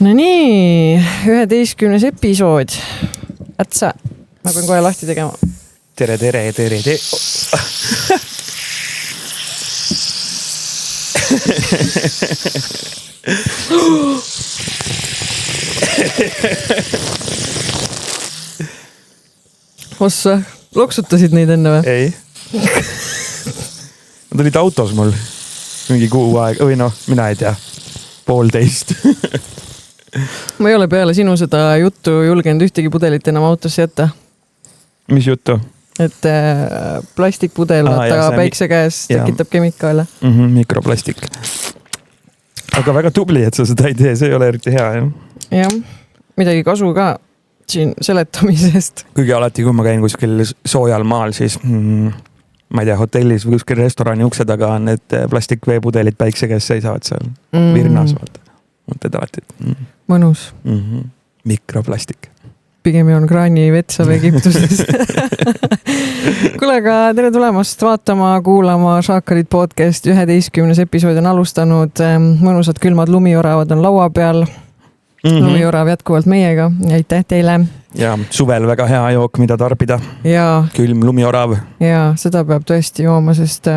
No nii, 11. episood. Ätsa, ma pean kohe lahti tegema. Tere. Ossa, loksutasid neid enne või? Ei. Nad olid autos mul mingi kuu aega, või noh, mina ei tea, 1,5. Ma ei ole peale sinu seda juttu julgenud ühtegi pudelit enam autosse jätta. Mis juttu? Et plastikpudel päikse käes tekitab kemikaale. Mikroplastik. Aga väga tubli, et sa seda ei tee, see ei ole eriti hea. Jah, midagi kasu ka siin seletamisest. Kuigi alati, kui ma käin kuskil soojal maal, siis ma ei tea, hotellis või kuskil restorani ukse taga on need plastikveepudelid päikse käes seisavad seal virnas. Mõtled alati. Mõnus. Mikroplastik. Pigem on kraani vetsa Egiptuses. Kuule, aga tere tulemast vaatama, kuulama Šakarid podcast. 11. episood on alustanud. Mõnusad külmad lumioraavad on laua peal. Lumiorav jätkuvalt meiega. Aitäh teile. Ja suvel väga hea jook, mida tarbida. Ja. Külm lumiorav. Ja, seda peab tõesti jooma, sest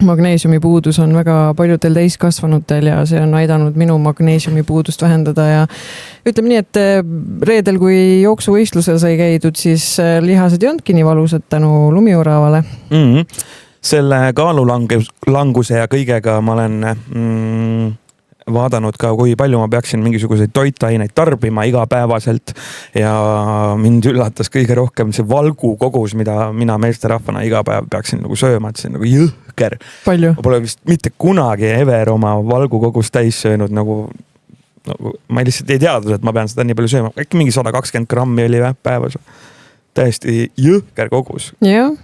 magneesiumi puudus on väga paljudel täiskasvanutel ja see on aidanud minu magneesiumi puudust vähendada ja ütleme nii, et reedel, kui jooksuvõistlusel sai käidud, siis lihased ei olnudki nii valusad tänu lumioravale. Selle kaalulanguse ja kõigega ma olen vaadanud ka, kui palju ma peaksin mingisuguseid toitaineid tarbima igapäevaselt ja mind üllatas kõige rohkem see valgu kogus, mida mina meesterahvana iga päev peaksin nagu sööma, et see on nagu jõhker. Palju? Ma pole vist mitte kunagi ever oma valgu kogus täis söönud nagu ma lihtsalt ei teadnud, et ma pean seda nii palju sööma. Äkki mingi 120 grammi oli päevas. Täiesti jõhker kogus. Jah.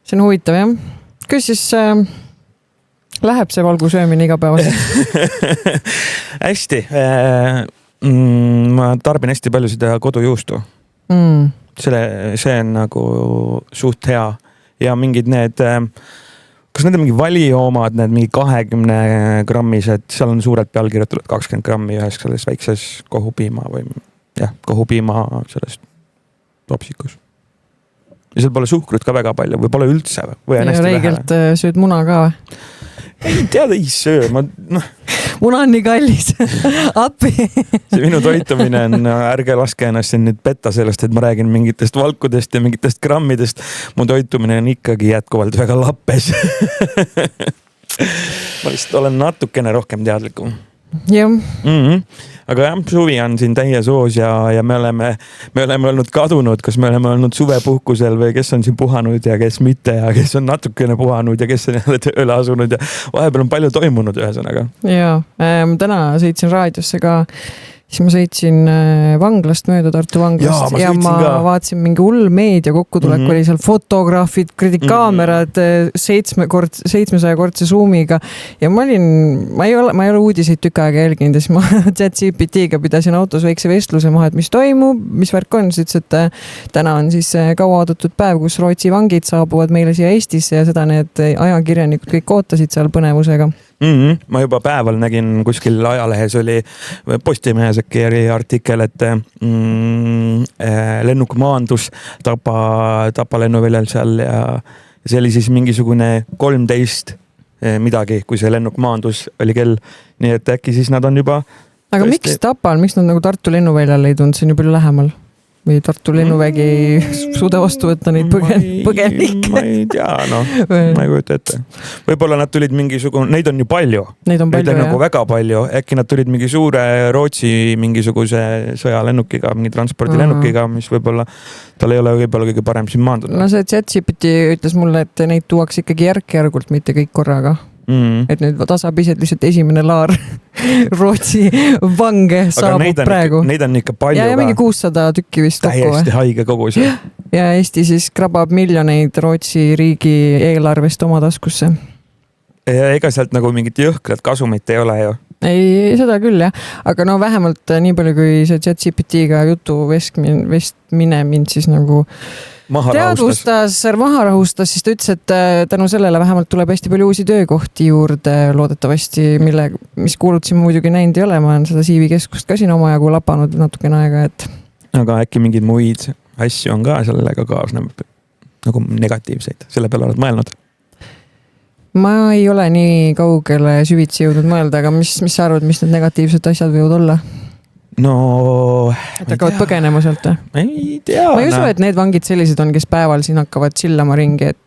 See on huvitav, jah. Kus siis läheb see valgu söömine igapäevaselt? Hästi. Ma tarbin hästi palju seda kodujuustu. See on nagu suht hea. Ja mingid need, kas need on mingi valijoomad, need mingi 20 grammised, seal on suurelt peal kirjutatud 20 grammi ühes selles väikses kohupiima või kohupiima sellest topsikus. Ja seal pole suhkrut ka väga palju või pole üldse või on hästi vähe. Reigelt sööd muna ka või? Ei teada, ei söö. Muna on nii kallis. Appi. See minu toitumine on, ärge laske ennast siin nüüd petta sellest, et ma räägin mingitest valkudest ja mingitest grammidest. Mu toitumine on ikkagi jätkuvalt väga lappes. Ma vist olen natukene rohkem teadlikum. Jah. Aga jah, suvi on siin täies hoos ja me oleme olnud kadunud, kas me oleme olnud suvepuhkusel või kes on siin puhanud ja kes mitte ja kes on natukene puhanud ja kes on jälle tööle asunud ja vahepeal on palju toimunud ühesõnaga. Jaa, täna sõitsin raadiosse ka. Siis ma sõitsin vanglast mööda, Tartu vanglast ja ma vaatasin mingi hull meedia kokkutulek oli seal fotograafid, kaamerad 700-kordse zoomiga ja ma ei ole uudiseid tükk aega jälginud ja siis ma ChatGPT-ga pidasin autos väikse vestluse maha, et mis toimub, mis värk on, siis ütles, et täna on siis kauaoodatud päev, kus Rootsi vangid saabuvad meile siia Eestisse ja seda need ajakirjanikud kõik ootasid seal põnevusega. Ma juba päeval nägin kuskil ajalehes oli Postimehes äkki artikkel, et lennuk maandus Tapa lennuväljal seal ja see oli siis mingisugune 13 midagi, kui see lennuk maandus oli kell. Nii et äkki siis nad on juba... Aga miks Tapal, miks nad nagu Tartu lennuväljal ei tulnud, see on ju palju lähemal? Või Tartu lennuvägi suuda vastu võtta neid põgenikke? Ma ei tea, ma ei kujuta ette. Võib-olla nad tulid mingisugune, neid on ju palju. Neid on nagu väga palju. Äkki nad tulid mingi suure Rootsi mingisuguse sõjalennukiga, mingi transpordilennukiga, mis võib-olla, tal ei ole võib-olla kõige parem siin maandada. No see ChatGPT ütles mulle, et neid tuuaks ikkagi järk-järgult, mitte kõik korraga. Et nüüd tasapised lihtsalt esimene laar Rootsi vange saabub praegu. Neid on ikka palju. Ja mingi 600 tükki vist kokku. Täiesti haige kogus. Ja Eesti siis krabab miljoneid Rootsi riigi eelarvest oma taskusse. Ega sealt nagu mingit jõhkrat kasumit ei ole ju. Ei, seda küll jah. Aga vähemalt nii palju, kui see ChatGPT-ga jutu vestmine mind siis nagu teadvustas, maha rahustas, siis ta ütles, et tänu sellele vähemalt tuleb hästi palju uusi töökohti juurde loodetavasti, mis kuulutusi ma muidugi näinud ei ole, ma olen seda CV-keskust ka siin omajagu lapanud natukene aega, et. Aga äkki mingeid muid asju on ka sellega kaasneb nagu negatiivseid, selle peale oled mõelnud? Ma ei ole nii kaugele süvitsi jõudnud mõelda, aga mis sa arvad, mis need negatiivsed asjad võivad olla? No, et hakkavad põgenema sealt? Ei tea. Ma ei usu, et need vangid sellised on, kes päeval siin hakkavad sillama ringi, et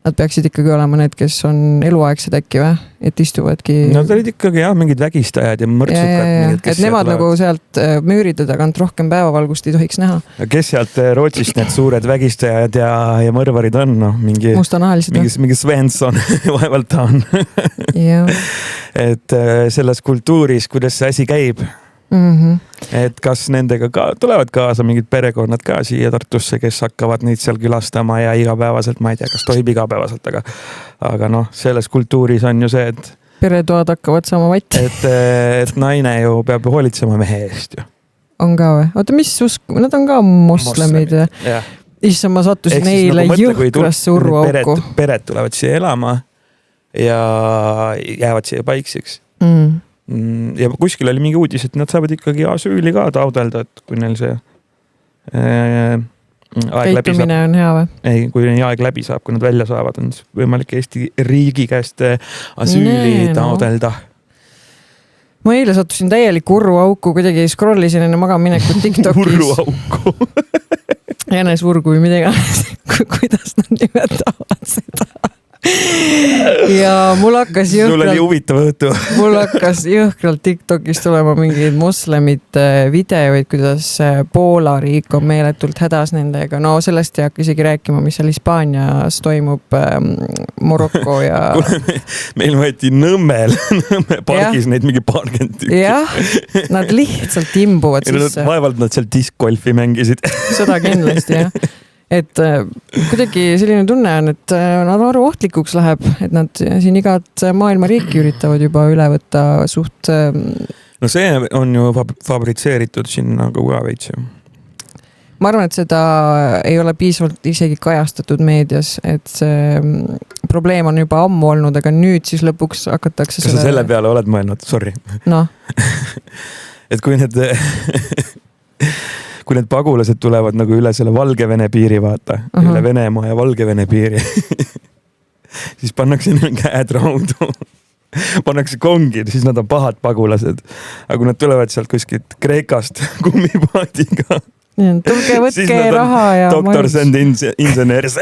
nad peaksid ikkagi olema need, kes on eluaegsed äkki või? Et istuvadki. No ta olid ikkagi mingid vägistajad ja mõrtsukad. Et nemad nagu sealt müüride tagant rohkem päevavalgust ei tohiks näha. Kes sealt Rootsist need suured vägistajad ja mõrvarid on? No, mustanahalised. Mingi Svensson vaevalt ta on. Et selles kultuuris, kuidas see asi käib. Et kas nendega tulevad kaasa mingid perekonnad ka siia Tartusse, kes hakkavad neid seal külastama ja igapäevaselt, ma ei tea, kas tohib igapäevaselt, aga noh, selles kultuuris on ju see, et peretoad hakkavad saama vatti. Et naine ju peab hoolitsema mehe eest ju. On ka või? Oota, mis usk? Nad on ka moslemid. Issa, ma sattusin neile jõhkrasse urruauku. Pered tulevad siia elama ja jäävad siia paikseks. Ja kuskil oli mingi uudis, et nad saavad ikkagi asüüli ka taodelda, et kui neil see aeg läbi saab. On hea või? Ei, kui aeg läbi saab, kui nad välja saavad, on võimalik Eesti riigi käest asüüli taodelda. Ma eile sattusin täielik urruauku, kuidagi scrollisin enne magaminekut TikTokis. Urruauku. Jänesurgu või midagi, kuidas nad nimetavad seda. Ja mul hakkas jõhkralt TikTokis tulema mingeid moslemite videoid, kuidas Poola riik on meeletult hädas nendega. No sellest ei hakka isegi rääkima, mis seal Hispaanias toimub, Morocco ja... Meil võeti Nõmmel pargis neid mingi paarkend tükki. Jah, nad lihtsalt imbuvad sisse. Vaevalt nad seal diskgolfi mängisid. Seda kindlasti, jah. Et kuidagi selline tunne on, et nad aru ohtlikuks läheb, et nad siin igat maailma riiki üritavad juba üle võtta suht... No see on ju fabritseeritud siin nagu ka veits ju. Ma arvan, et seda ei ole piisavalt isegi kajastatud meedias, et see probleem on juba ammu olnud, aga nüüd siis lõpuks hakatakse... Kas sa selle peale oled mõelnud? Sorry. No. Et kui need pagulased tulevad nagu üle selle Valgevene piiri, vaata, üle Venemaa ja Valgevene piiri, siis pannakse neil käed raudu, pannakse kongi, siis nad on pahad pagulased. Aga kui nad tulevad sealt kuskilt Kreekast kummipaadiga, tulge, võtke raha ja... Doctors and engineers.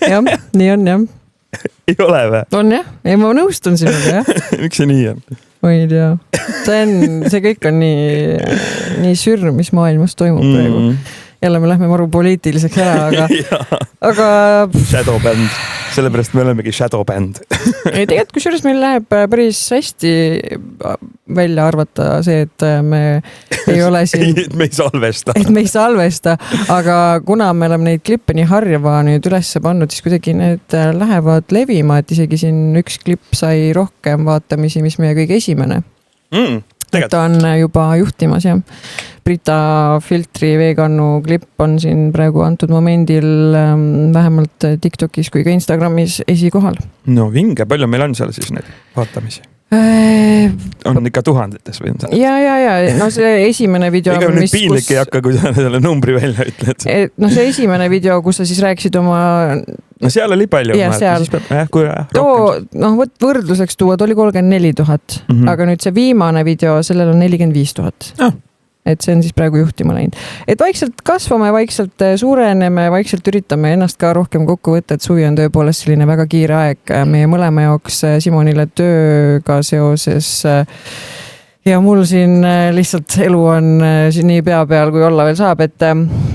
Jah, nii on, jah. Ei ole või? On jah, ei ma nõustun sinuga, jah. Miks see nii on? Ma ei tea. See kõik on nii sürr, mis maailmas toimub praegu. Jälle me lähme maru poliitiliseks ära, aga... Shadow band. Sellepärast me olemegi shadow band. Ei, tegelikult kusjuures meil läheb päris hästi välja arvata see, et me ei ole siin... Et me ei salvesta. Et me ei salvesta, aga kuna me oleme neid klippe nii harva nüüd üles pannud, siis kuidagi need lähevad levima, et isegi siin üks klipp sai rohkem vaatamisi, mis meie kõige esimene. Ta on juba juhtimas, jah. Brita Filtri veekannu klipp on siin praegu antud momendil vähemalt TikTokis kui ka Instagramis esikohal. No vinge, palju meil on seal siis neid vaatamisi? On ikka tuhandetes või on see? Ja. No see esimene video... Ega nüüd piinlik ei hakka, kui sa selle numbri välja ütled. No see esimene video, kus sa siis rääkisid oma... No seal oli palju. Ja seal. Võrdluseks tuua, oli 34 000, aga nüüd see viimane video, sellel on 45 000. Et see on siis praegu juhtima läinud. Et vaikselt kasvame, vaikselt suureneme, vaikselt üritame ennast ka rohkem kokku võtta, et suvi on tõepoolest selline väga kiire aeg meie mõlema jaoks Simonile tööga seoses. Ja mul siin lihtsalt elu on siin nii pea peal, kui olla veel saab, et...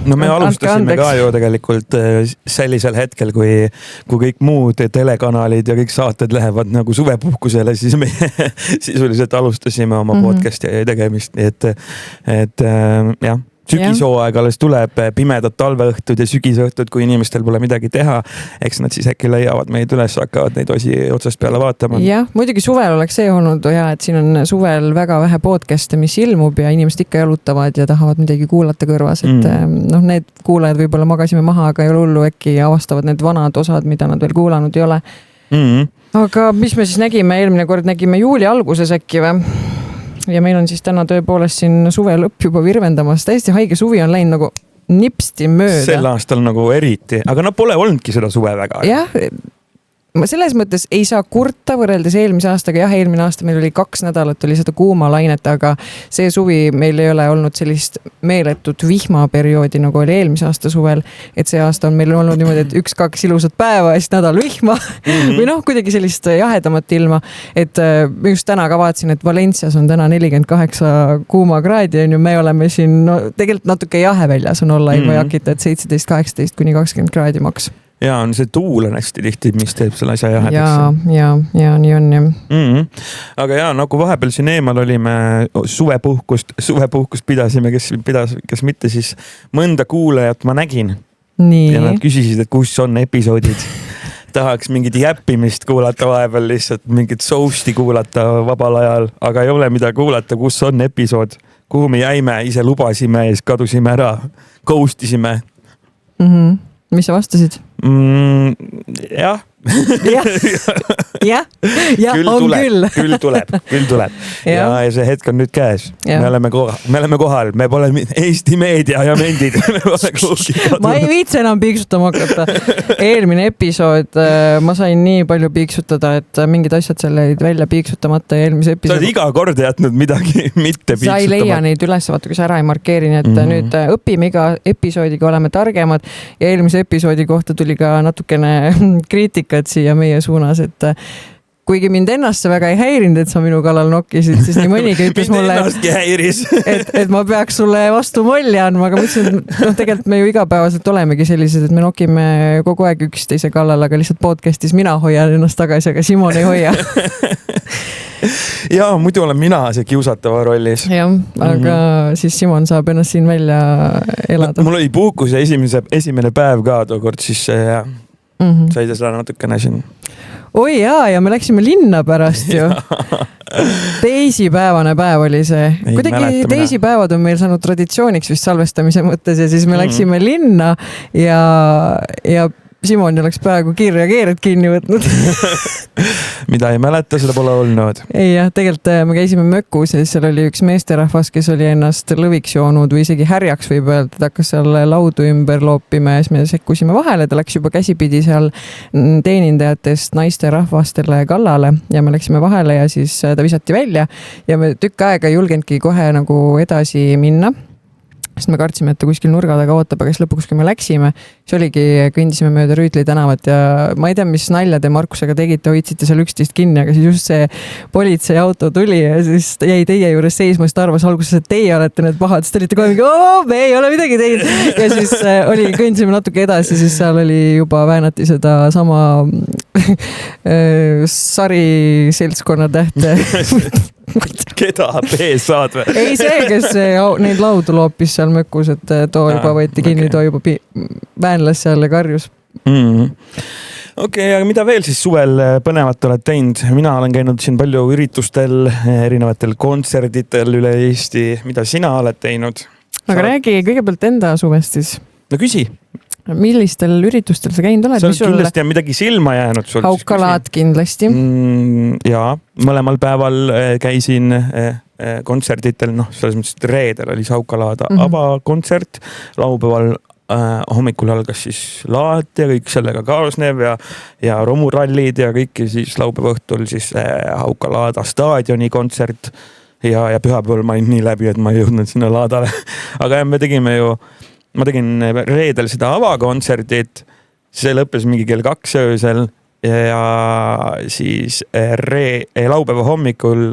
No me alustasime ka ju tegelikult sellisel hetkel, kui kõik muud telekanalid ja kõik saated lähevad nagu suvepuhkusele, siis me sisuliselt alustasime oma podcasti tegemist. Et jah, sügishooaeg alles tuleb, pimedad talveõhtud ja sügisõhtud, kui inimestel pole midagi teha. Eks nad siis äkki leiavad meid üles, hakkavad neid osi otsast peale vaatama. Jah, muidugi suvel oleks see olnud hea, et siin on suvel väga vähe podcast'e, mis ilmub ja inimesed ikka jalutavad ja tahavad midagi kuulata kõrvas, et need kuulajad võib-olla magasime maha, aga ei ole hullu, äkki avastavad need vanad osad, mida nad veel kuulanud ei ole. Aga mis me siis nägime, eelmine kord nägime juuli alguses äkki või? Ja meil on siis täna tõepoolest siin suve lõpp juba virvendamas. Täiesti haige suvi on läinud nagu nipsti mööda. Sel aastal nagu eriti, aga pole olnudki seda suve väga. Jah, selles mõttes ei saa kurta võrreldes eelmise aastaga. Jah, eelmine aasta meil oli 2 nädalat, oli seda kuuma lainet, aga see suvi meil ei ole olnud sellist meeletut vihmaperioodi, nagu oli eelmise aasta suvel. Et see aasta on meil olnud niimoodi, et 1-2 ilusat päeva ja siis nädal vihma või kuidagi sellist jahedamat ilma. Et just täna ka vaatasin, et Valencias on täna 48 kuuma kraadi, me oleme siin tegelikult natuke jahe väljas on olla ilma jakita, et 17-18 kuni 20 kraadi maks. Ja on see tuul on hästi tihti, mis teeb selle asja jahedaks. Ja nii on jah. Aga nagu vahepeal siin eemal olime, suvepuhkust pidasime, kes mitte siis mõnda kuulajat ma nägin. Nii. Ja nad küsisid, et kus on episoodid. Tahaks mingit jäppimist kuulata vahepeal, lihtsalt mingit sousti kuulata vabal ajal, aga ei ole mida kuulata, kus on episood, kuhu me jäime, ise lubasime ja siis kadusime ära, ghostisime. Mis sa vastasid? Jah. Ja, küll tuleb. Ja see hetk on nüüd käes. Me oleme kohal. Me pole Eesti meedia ja mendid. Ma ei viitsi enam piiksutama hakata. Eelmine episood, ma sain nii palju piiksutada, et mingid asjad selle olid välja piiksutamata ja eelmise episood. Sa oled iga kord jätnud midagi mitte piiksutama. Sa ei leia neid üles, vaata, kui sa ära ei markeeri, et nüüd õpime iga episoodiga, oleme targemad ja eelmise episoodi kohta tuli ka natukene kriitikat siia meie suunas, et kuigi mind ennast see väga ei häirinud, et sa minu kallal nokkisid, siis nii mõnigi ütles mulle, et ma peaks sulle vastu molli andma, aga mõtlesin, et tegelikult me ju igapäevaselt olemegi sellised, et me nokime kogu aeg üksteise kallal, aga lihtsalt podcastis mina hoian ennast tagasi, aga Simon ei hoia. Ja muidu olen mina see kiusatava rollis. Jah, aga siis Simon saab ennast siin välja elada. Mul oli puhkuse esimene päev ka tookord, siis said seda natukene siin. Oi ja me läksime linna pärast ju. Teisipäevane päev oli see. Kuidagi teisipäevad on meil saanud traditsiooniks vist salvestamise mõttes ja siis me läksime linna ja Simon oleks praegu kiirreageerid kinni võtnud. Mida ei mäleta, seda pole olnud. Ei jah, tegelikult me käisime mökus ja seal oli üks meesterahvas, kes oli ennast lõviks joonud või isegi härjaks võib öelda, ta hakkas seal laudu ümber loopima ja siis me sekkusime vahele, ta läks juba käsipidi seal teenindajatest naiste rahvastele kallale ja me läksime vahele ja siis ta visati välja ja me tükk aega ei julgenudki kohe nagu edasi minna. Sest me kartsime, et ta kuskil nurga taga ootab, aga siis lõpuks, kui me läksime, siis oligi, kõndisime mööda Rüütli tänavat ja ma ei tea, mis nalja te Markusega tegite, hoidsite seal 11 kinni, aga siis just see politsei auto tuli ja siis jäi teie juures seisma, siis ta arvas alguses, et teie olete need pahad, siis te olite kohe mingi, me ei ole midagi teinud ja siis kõndisime natuke edasi, siis seal oli juba väänati seda sama sari seltskonna tähte. Keda pees saad või? Ei see, kes neid laudu loopis seal mökus, et too juba võeti kinni, too juba väänlas seal ja karjus. Okei, aga mida veel siis suvel põnevat oled teinud? Mina olen käinud siin palju üritustel, erinevatel kontserditel üle Eesti. Mida sina oled teinud? Aga räägi kõigepealt enda suvest siis. No küsi. Millistel üritustel sa käinud oled? Sa kindlasti on midagi silma jäänud sul. Haukalaad kindlasti. Jaa, mõlemal päeval käisin kontserditel, selles mõttes, et reedel oli Haukalaad avakontsert, laupäeval hommikul algas siis laat ja kõik sellega kaasnev ja romurallid ja kõik ja siis laupäeva õhtul siis Haukalaada staadioni kontsert ja pühapäeval ma olin nii läbi, et ma ei jõudnud sinna laadale. Aga ma tegin reedel seda avakontserdit, see lõppes mingi kell 2 öösel ja siis laupäeva hommikul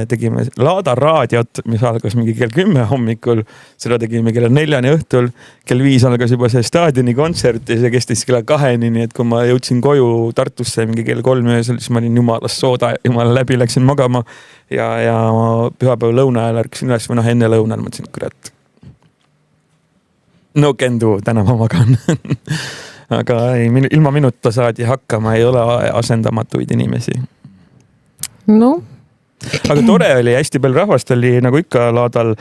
tegime Laada raadiot, mis algas mingi kell 10 hommikul, seda tegime kell 4 õhtul, kell 5 algas juba see staadioni kontsert ja see kestis kella 2-ni, nii et kui ma jõudsin koju Tartusse mingi kell 3 öösel, siis ma olin jumalast sooda, jumala läbi läksin magama ja pühapäeva lõuna ajal ärkasin üles või enne lõunal mõtlesin, kurat. No can do, täna ma magan. Aga ei, ilma minuta saadi hakkama, ei ole asendamatuid inimesi. No. Aga tore oli, hästi palju rahvast oli nagu ikka laadal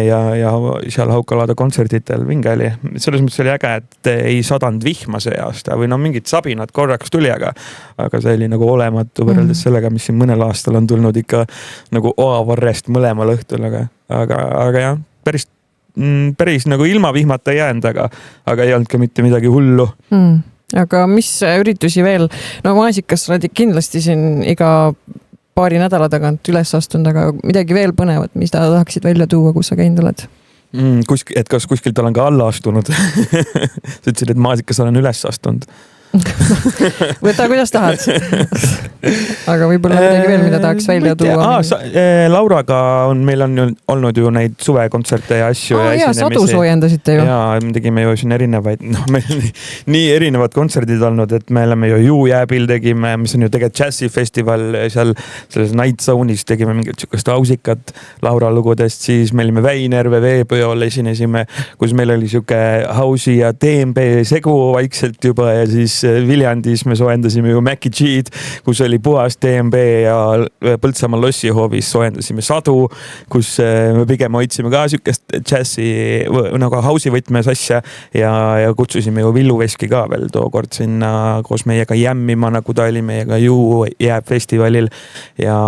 ja seal Hauka-Laada kontserditel vinge oli. Selles mõttes oli äge, et ei sadanud vihma see aasta või no mingid sabinad korraks tuli, aga see oli nagu olematu võrreldes sellega, mis siin mõnel aastal on tulnud ikka nagu oavarrest mõlemal õhtul, aga jah, päris nagu ilma vihmata jäänud, aga ei olnud ka mitte midagi hullu. Aga mis üritusi veel? No Maasikas oled kindlasti siin iga paari nädala tagant üles astunud, aga midagi veel põnevat, mis tahaksid välja tuua, kus sa käinud oled? Et kas kuskilt olen ka alla astunud? Sa ütlesid, et Maasikas olen üles astunud. Võta, kuidas tahad. Aga võib-olla midagi veel, mida tahaks välja tuua. Lauraga meil on olnud ju neid suvekontserte ja asju ja esinemisi. Sadu soojendasite ju. Ja me tegime ju siin erinevaid, meil on nii erinevad kontserdid olnud, et me oleme ju Juujääbil tegime, mis on ju tegelikult džässifestival seal selles Night Zone'is tegime mingit sükast ausikat Laura lugudest, siis me olime Väinerve veepeol esinesime, kus meil oli süke house'i ja DMB segu vaikselt juba ja siis Viljandis me soojendasime ju Maci G'd, kus oli puhas DMB ja Põltsamaa lossihoovis soojendasime Sadu, kus me pigem hoidsime ka sükest džässi nagu house'i võtmes asja ja kutsusime ju Villu Veski ka veel tookord sinna koos meiega jämmima, nagu ta oli meiega Jääb festivalil ja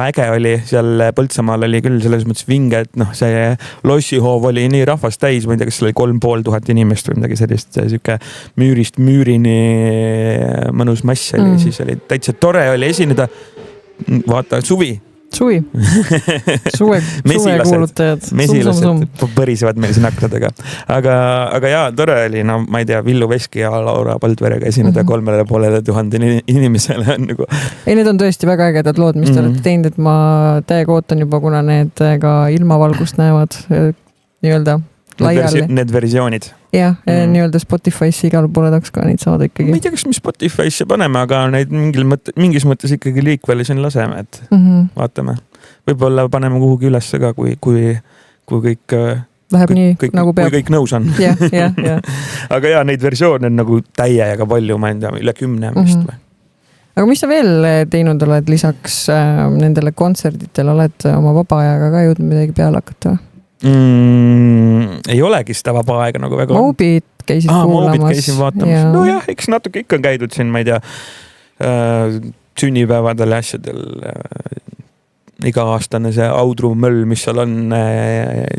äge oli, seal Põltsamaal oli küll selles mõttes vinge, et noh, see lossihoov oli nii rahvast täis, ma ei tea, kas seal oli 3500 inimest või midagi sellist, süke müürist müürini mõnus mass oli, siis oli täitsa tore oli esineda. Vaata, suve kuulutajad. Mesilased põrisevad meil siin aknadega. Aga jaa, tore oli, no ma ei tea, Villu Veski ja Laura Põldverega esineda 3500 inimesele on nagu. Ei, need on tõesti väga ägedad lood, mis te olete teinud, et ma täiega ootan juba, kuna need ka ilmavalgust näevad nii-öelda laiali. Need versioonid. Jah, nii-öelda Spotify'sse igal poole taks ka neid saada ikkagi. Ma ei tea, kas me Spotify'sse paneme, aga neid mingis mõttes ikkagi liikveli siin laseme, et vaatame. Võib-olla paneme kuhugi ülesse ka, kui kõik läheb nii, nagu peab. Kui kõik nõus on. Ja. Aga jaa, neid versioone on nagu täiega palju, ma ei tea, üle 10 vist või. Aga mis sa veel teinud oled lisaks nendele kontserditele, oled oma vaba ajaga ka jõudnud midagi peale hakata või? Ei olegi seda vaba aega nagu väga. Moobit käisid kuulamas. Moobit käisin vaatamas. No jah, eks natuke ikka on käidud siin, ma ei tea, sünnipäevadel ja asjadel. Iga-aastane see Audru möll, mis seal on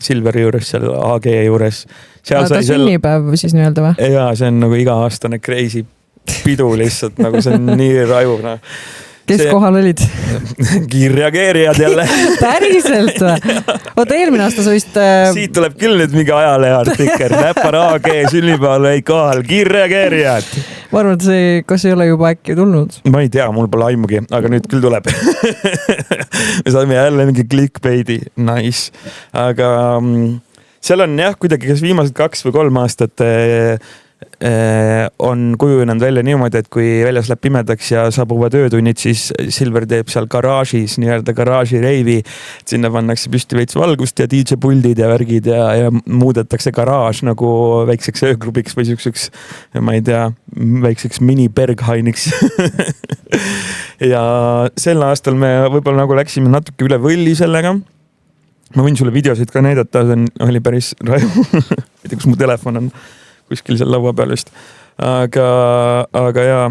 Silveri juures, seal AG juures. Ta sünnipäev siis nii-öelda või? Jaa, see on nagu iga-aastane crazy pidu lihtsalt, nagu see on nii raju. Kes kohal olid? Kiirreageerijad jälle. Päriselt või? Oota, eelmine aasta sa vist... Siit tuleb küll nüüd mingi ajaleheartikkel. Näppar AG sünnipäeval ei kohal. Kiirreageerijad. Ma arvan, et see, kas ei ole juba äkki tulnud? Ma ei tea, mul pole aimugi, aga nüüd küll tuleb. Me saime jälle mingi clickbaiti. Nice. Aga seal on jah, kuidagi kas viimased 2 või 3 aastat on kujunenud välja niimoodi, et kui väljas läheb pimedaks ja saabuvad öötunnid, siis Silver teeb seal garaažis nii-öelda garaažireivi. Sinna pannakse püsti veits valgust ja DJ puldid ja värgid ja muudetakse garaaž nagu väikseks öögrubiks või siukseks, ma ei tea, väikseks mini Berghainiks. Ja sel aastal me võib-olla nagu läksime natuke üle võlli sellega. Ma võin sulle videosid ka näidata, see oli päris raju. Ei tea, kus mu telefon on. Kuskil seal laua peal vist. Aga jaa.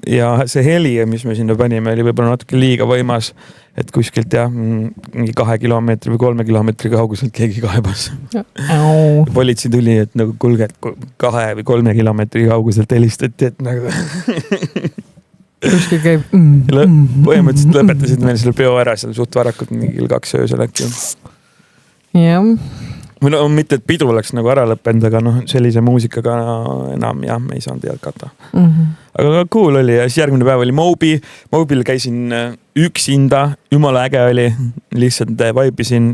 Ja see heli, mis me sinna panime, oli võib-olla natuke liiga võimas, et kuskilt jah, mingi 2 kilomeetri või 3 kilomeetri kauguselt keegi kaebas. Politsei tuli, et nagu kulge, et 2 või 3 kilomeetri kauguselt helistati, et nagu... Kuskil käib... Põhimõtteliselt lõpetasid meil selle peo ära seal suht varakult mingi 2 öösel äkki. Jah. Või no mitte, et pidu oleks nagu ära lõppenud, aga noh, sellise muusikaga enam jah, me ei saanud jätkata. Aga cool oli ja siis järgmine päev oli Mobi. Mobil käisin üksinda, jumala äge oli, lihtsalt vaipisin.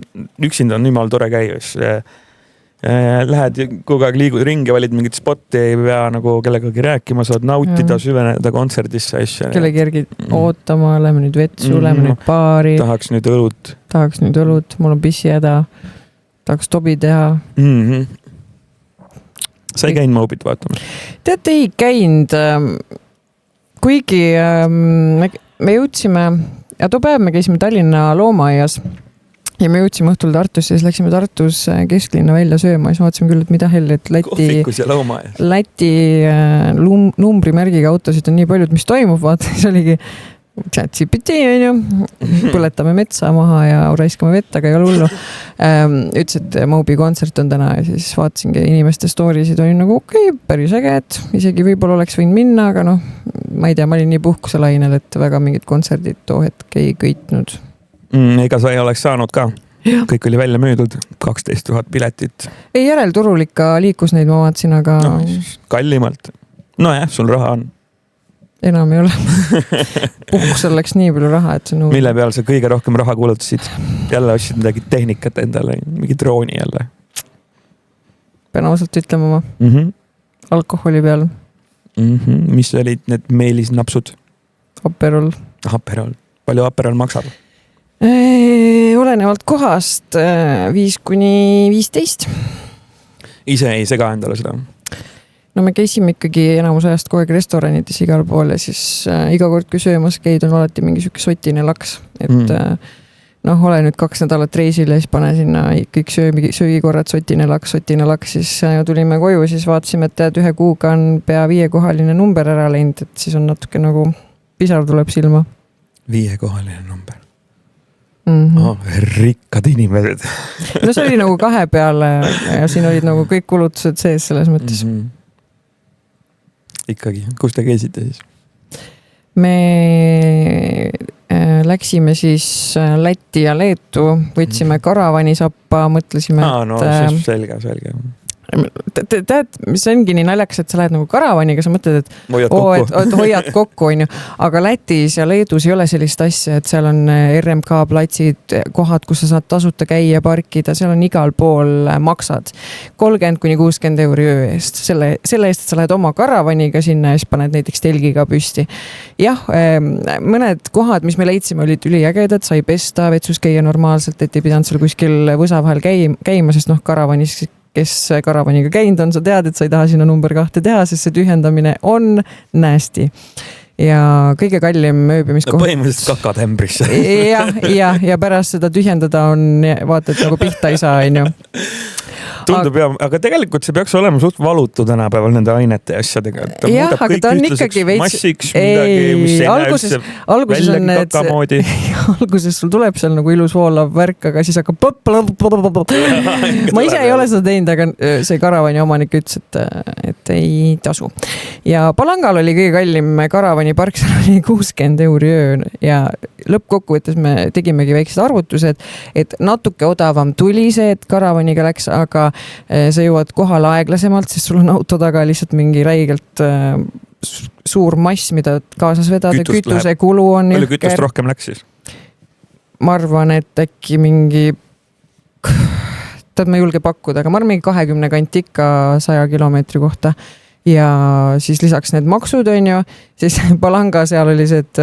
Üksinda on jumala tore käivis. Lähed kogu aeg liigud ringi, valid mingit spotti, ei pea nagu kellegagi rääkima, saad nautida, süveneda kontserdisse asja. Kellegi järgi ootama, lähme nüüd vetsu, lähme nüüd baari. Tahaks nüüd õlut, mul on pissi häda. tahaks tobi teha. Sa ei käinud Mobit vaatamas? Tead, ei käinud. Kuigi me jõudsime, ja too päev me käisime Tallinna loomaaias ja me jõudsime õhtul Tartusse ja siis läksime Tartus kesklinna välja sööma ja siis vaatasin küll, et mida hell, et Läti numbrimärgiga autosid on nii palju, et mis toimub, vaata, siis oligi ChatGPT on ju, põletame metsa maha ja raiskame vett, aga ei ole hullu. Ütles, et Mobi kontsert on täna ja siis vaatasingi inimeste storysid, olin nagu okei, päris äge, et isegi võib-olla oleks võinud minna, aga noh, ma ei tea, ma olin nii puhkuselainel, et väga mingid kontserdid too hetk ei kõitnud. Ega sa ei oleks saanud ka. Ja. Kõik oli välja müüdud, 12 000 piletit. Ei, järelturul ikka liikus neid, ma vaatasin, aga... No, kallimalt. No jah, sul raha on. Enam ei ole. Puhkusel läks nii palju raha, et see nõud. Mille peal sa kõige rohkem raha kulutasid? Jälle ostsid midagi tehnikat endale, mingi drooni jälle. Pean ausalt ütlema alkoholi peal. Mis olid need meelisnapsud? Aperol. Palju Aperol maksab? Olenevalt kohast 5-15. Ise ei sega endale seda? No me käisime ikkagi enamus ajast kogu aeg restoranides igal pool ja siis iga kord, kui söömas käid, on alati mingi siuke sotine laks. Et ole nüüd 2 nädalat reisil ja siis pane sinna kõik söögikorrad sotine laks, siis tulime koju, siis vaatasime, et tead, 1 kuuga on pea 5-kohaline number ära läinud, et siis on natuke nagu pisar tuleb silma. 5-kohaline number. Rikkad inimesed. No see oli nagu 2 peale ja siin olid nagu kõik kulutused sees selles mõttes. Ikkagi, kus te käisite siis? Me läksime siis Lätti ja Leetu, võtsime karavanisappa, mõtlesime, selge. Tead, mis ongi nii naljakas, et sa lähed nagu karavaniga, sa mõtled, et hoiad kokku, on ju. Aga Lätis ja Leedus ei ole sellist asja, et seal on RMK platsid, kohad, kus sa saad tasuta käia, parkida, seal on igal pool maksad 30-60 € öö eest. Selle eest, et sa lähed oma karavaniga sinna ja siis paned näiteks telgiga püsti. Jah, mõned kohad, mis me leidsime, olid üliägedad, sai pesta, vetsus käia normaalselt, et ei pidanud seal kuskil võsa vahel käima, sest põhimõtteliselt, kes karavaniga käinud on, sa tead, et sa ei taha sinna number 2 teha, sest see tühjendamine on nasty. Ja kõige kallim ööbimiskoht. Põhimõtteliselt kakatembrisse. Ja pärast seda tühjendada on, vaata, et nagu pihta ei saa, on ju. Tundub aga tegelikult see peaks olema suht valutu tänapäeval nende ainete ja asjadega. Jah, aga ta on ikkagi veits... Massiks midagi, mis ei näe üldse väljagi kakamoodi. Alguses sul tuleb seal nagu ilus voolav värk, aga siis hakkab... Ma ise ei ole seda teinud, aga see karavani omanik ütles, et ei tasu. Ja Palangal oli kõige kallim karavani park, seal oli 60 € öö ja lõppkokkuvõttes me tegimegi väiksed arvutused, et natuke odavam tuli see, et karavaniga läks, aga sa jõuad kohale aeglasemalt, sest sul on auto taga lihtsalt mingi räigelt suur mass, mida kaasas vedada. Kütusekulu on... Palju kütust rohkem läks siis? Ma arvan, et äkki mingi... Tead, ma ei julge pakkuda, aga ma arvan mingi 20 kanti ikka 100 kilomeetri kohta. Ja siis lisaks need maksud on ju, siis Palanga seal oli see, et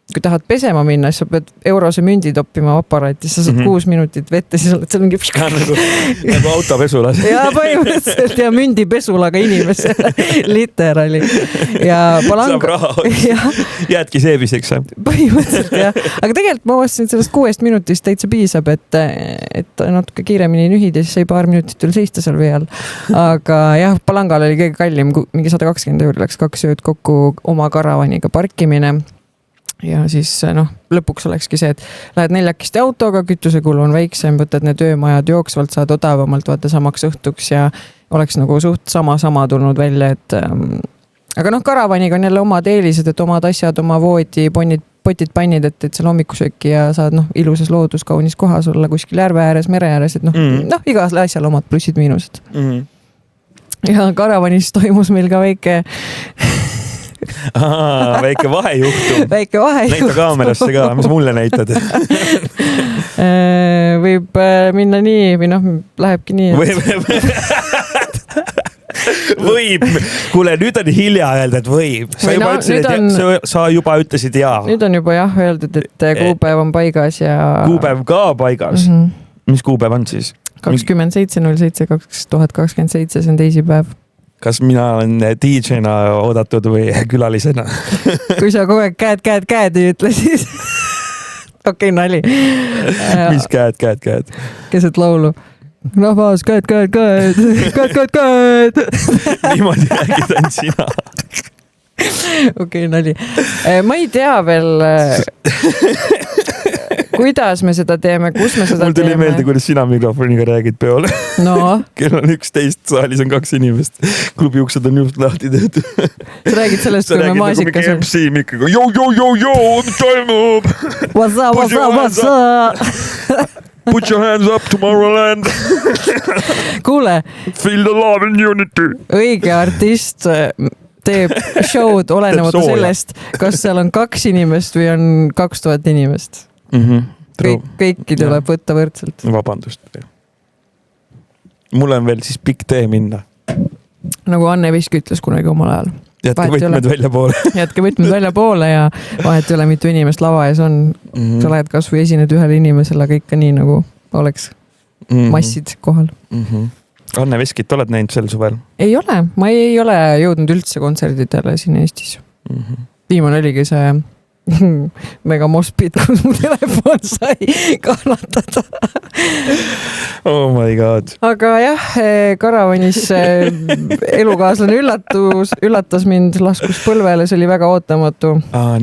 kui tahad pesema minna, siis sa pead eurose mündi toppima aparaati, sa saad 6 minutit vette, siis oled seal mingi... Nagu autopesulas. Ja põhimõtteliselt ja mündipesulaga inimese literali. Ja Palanga... Saab raha, jäädki seebiseks. Põhimõtteliselt jah. Aga tegelikult ma avastasin sellest 6 minutist täitsa piisab, et natuke kiiremini nühid ja siis sai paar minutit üle seista seal veel. Aga jah, Palangal oli kõige kallim, mingi 120 € läks 2 ööd kokku oma karavaniga parkimine. Ja siis lõpuks olekski see, et lähed 4 autoga, kütusekulu on väiksem, võtad need öömajad jooksvalt, saad odavamalt vaata samaks õhtuks ja oleks nagu suht sama tulnud välja, et aga karavaniga on jälle omad eelised, et omad asjad, oma voodi, potid, pannid, et seal hommikusööki ja saad ilusas loodus, kaunis kohas olla kuskil järve ääres, mere ääres, et igas asjal omad plussid, miinused. Ja karavanis toimus meil ka väike vahejuhtum. Väike vahejuhtum. Näita kaamerasse ka, mis mulle näitad? Võib minna nii, või lähebki nii. Võib. Kuule, nüüd on hilja öelda, et võib. Sa juba ütlesid jaa. Nüüd on juba jah öeldud, et kuupäev on paigas ja... Kuupäev ka paigas? Mis kuupäev on siis? 27.07.2027, see on teisipäev. Kas mina olen DJ-na oodatud või külalisena? Kui sa kogu aeg käed ei ütle, siis okei, nali. Mis käed? Keset laulu. Rahvas, käed. Niimoodi räägid on sina. Okei, nali. Ma ei tea veel, kuidas me seda teeme, kus me seda teeme. Mul tuli meelde, kuidas sina mikrofoniga räägid peole. No. Kell on 11, saalis on 2 inimest. Klubi uksed on just lahti tehtud. Sa räägid sellest, kui me maasikas on. MC mikriga, joo, mis toimub? What's up? Put your hands up, Tomorrowland. Kuule. Feel the love and unity. Õige artist teeb show'd olenemata sellest, kas seal on 2 inimest või on 2000 inimest. Kõiki tuleb võtta võrdselt. Vabandust. Mul on veel siis pikk tee minna. Nagu Anne Visk ütles kunagi omal ajal. Jätke võtmed välja poole ja vahet ei ole, mitu inimest lava ees on. Sa lähed kas või esined ühele inimesele, aga ikka nii nagu oleks massid kohal. Anne Veskit oled näinud sel suvel? Ei ole, ma ei ole jõudnud üldse kontserditele siin Eestis. Viimane oligi see mega mospid, kus mu telefon sai kannatada. Oh my god. Aga jah, Karavanis elukaaslane üllatas mind, laskus põlvele, see oli väga ootamatu.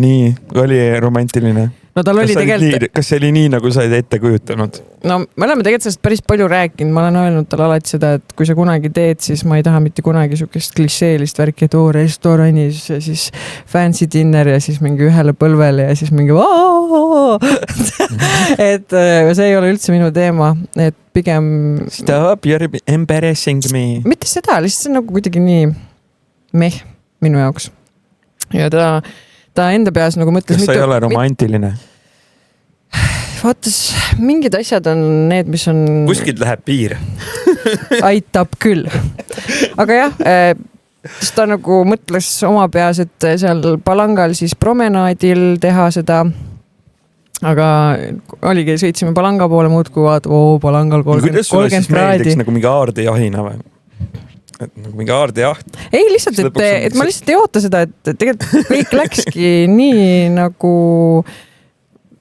Nii, oli romantiline. No tal oli tegelikult... Kas see oli nii, nagu sa olid ette kujutanud? No me oleme tegelikult sellest päris palju rääkinud. Ma olen öelnud talle alati seda, et kui sa kunagi teed, siis ma ei taha mitte kunagi sukest klišeelist värki, et restoranis ja siis fancy dinner ja siis mingi ühele põlvele ja siis mingi et see ei ole üldse minu teema, et pigem... Stop, you're embarrassing me. Mitte seda, lihtsalt see on nagu kuidagi nii minu jaoks. Ja ta enda peas nagu mõtles... Kas sa ei ole romantiline? Vaatas, mingid asjad on need, mis on... Kuskilt läheb piir. Aitab küll. Aga jah, ta nagu mõtles oma peas, et seal Palangal siis promenaadil teha seda. Aga oligi, sõitsime Palanga poole muudku vaata, Palangal 30 kraadi. Kuidas sulle siis meeldiks nagu mingi aardejahina või? Et nagu mingi aardejaht. Ei, lihtsalt, et ma lihtsalt ei oota seda, et tegelikult kõik läkski nii nagu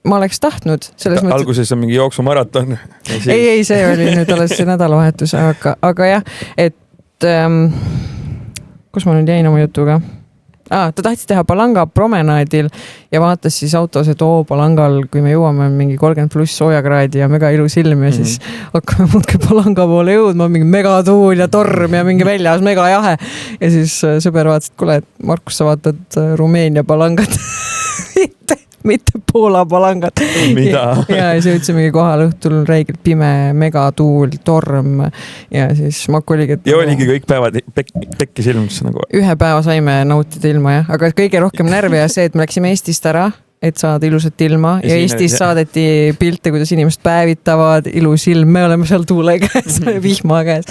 ma oleks tahtnud. Alguses on mingi jooksumaraton. Siis... Ei, see oli nüüd alles see nädalavahetus, aga jah, et kus ma nüüd jäin oma jutuga? Ta tahtis teha Palanga promenaadil ja vaatas siis autos, et Palangal, kui me jõuame mingi 30+ soojakraadi ja mega ilus ilm ja siis hakkame muudki Palanga poole jõudma, mingi megatuul ja torm ja mingi väljas mega jahe. Ja siis sõber vaatas, et kuule, et Markus, sa vaatad Rumeenia Palangat. mitte Poola Palangat. Mida? Ja siis jõudsimegi kohal õhtul räigelt pime, megatuul, torm ja siis Maku oligi... Ja oligi kõik päevad pekkis ilmus nagu. Ühe päeva saime nautida ilma, jah. Aga kõige rohkem närvi ja see, et me läksime Eestist ära, et saada ilusat ilma ja Eestis saadeti pilte, kuidas inimesed päevitavad, ilus ilm, me oleme seal tuule käes, vihma käes.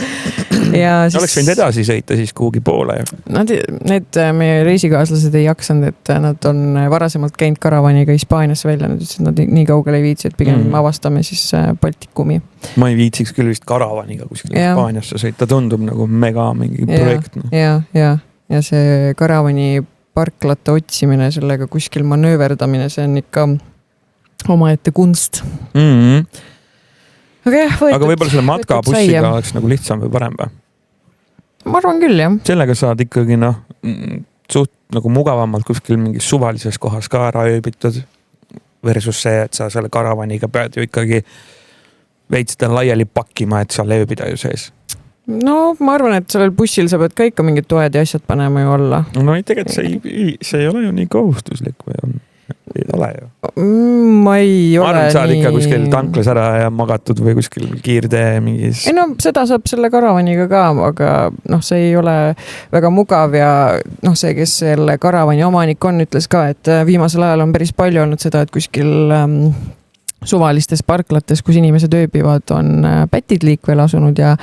Ja siis... Oleks võinud edasi sõita siis kuhugi poole. Need meie reisikaaslased ei jaksanud, et nad on varasemalt käinud karavaniga Hispaaniasse välja, nad ütlesid, et nad nii kaugele ei viitsi, et pigem avastame siis Baltikumi. Ma ei viitsiks küll vist karavaniga kuskil Hispaaniasse sõita, tundub nagu mega mingi projekt. Ja see karavani parklate otsimine, sellega kuskil manööverdamine, see on ikka omaette kunst. Aga võib-olla selle matkabussiga oleks nagu lihtsam või parem või? Ma arvan küll, jah. Sellega saad ikkagi suht nagu mugavamalt kuskil mingis suvalises kohas ka ära ööbitud versus see, et sa selle karavaniga pead ju ikkagi veits seda laiali pakkima, et seal ööbida ju sees. No ma arvan, et sellel bussil sa pead ka ikka mingid toed ja asjad panema ju olla. No tegelikult see ei ole ju nii kohustuslik või on? Ei ole ju. Ma ei ole nii... Saad ikka kuskil tanklas ära ja magatud või kuskil kiirtee mingis... Ei no seda saab selle karavaniga ka, aga see ei ole väga mugav ja see, kes selle karavani omanik on, ütles ka, et viimasel ajal on päris palju olnud seda, et kuskil suvalistes parklates, kus inimesed ööbivad, on pätid liikvel asunud ja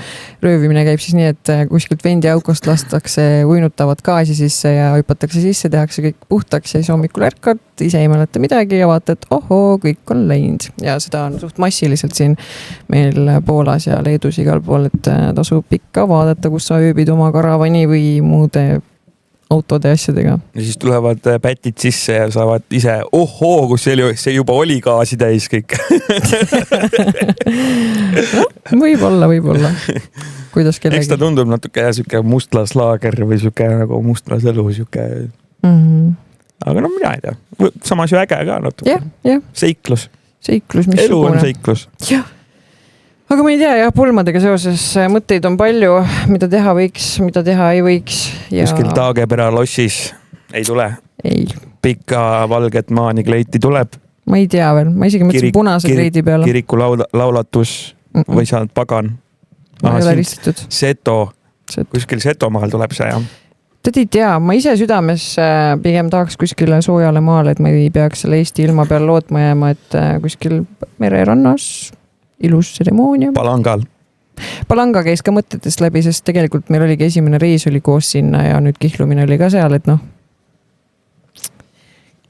röövimine käib siis nii, et kuskilt vendi aukost lastakse uinutavat gaasi sisse ja hüpatakse sisse, tehakse kõik puhtaks ja siis hommikul ärkad, ise ei mäleta midagi ja vaatad, ohoo, kõik on läinud. Ja seda on suht massiliselt siin meil Poolas ja Leedus igal pool, et tasub ikka vaadata, kus sa ööbid oma karavani või muude autode asjadega. Ja siis tulevad pätid sisse ja saavad ise, ohoo, kus see juba oli gaasi täis kõik. No, võib-olla. Kuidas kellegi? Eks ta tundub natuke siuke mustlaslaager või siuke nagu mustlaselu siuke. Aga no mina ei tea. Samas ju äge ka natuke. Jah. Seiklus. Mis elu on seiklus. Jah. Aga ma ei tea, jah, pulmadega seoses mõtteid on palju, mida teha võiks, mida teha ei võiks. Ja... Kuskil Taagepera lossis ei tule? Ei. Pikka valget maani kleiti tuleb? Ma ei tea veel, ma isegi mõtlesin punase kleidi peale. Kiriku laulatus või sa oled pagan? Ma ei ole ristitud. Seto. Kuskil Setomaal tuleb see, jah? Tead ei tea, ma ise südames pigem tahaks kuskile soojale maale, et ma ei peaks selle Eesti ilma peal lootma jääma, et kuskil mererannas ilus tseremoonia. Palanga käis ka mõtetest läbi, sest tegelikult meil oligi esimene reis oli koos sinna ja nüüd kihlumine oli ka seal, et noh.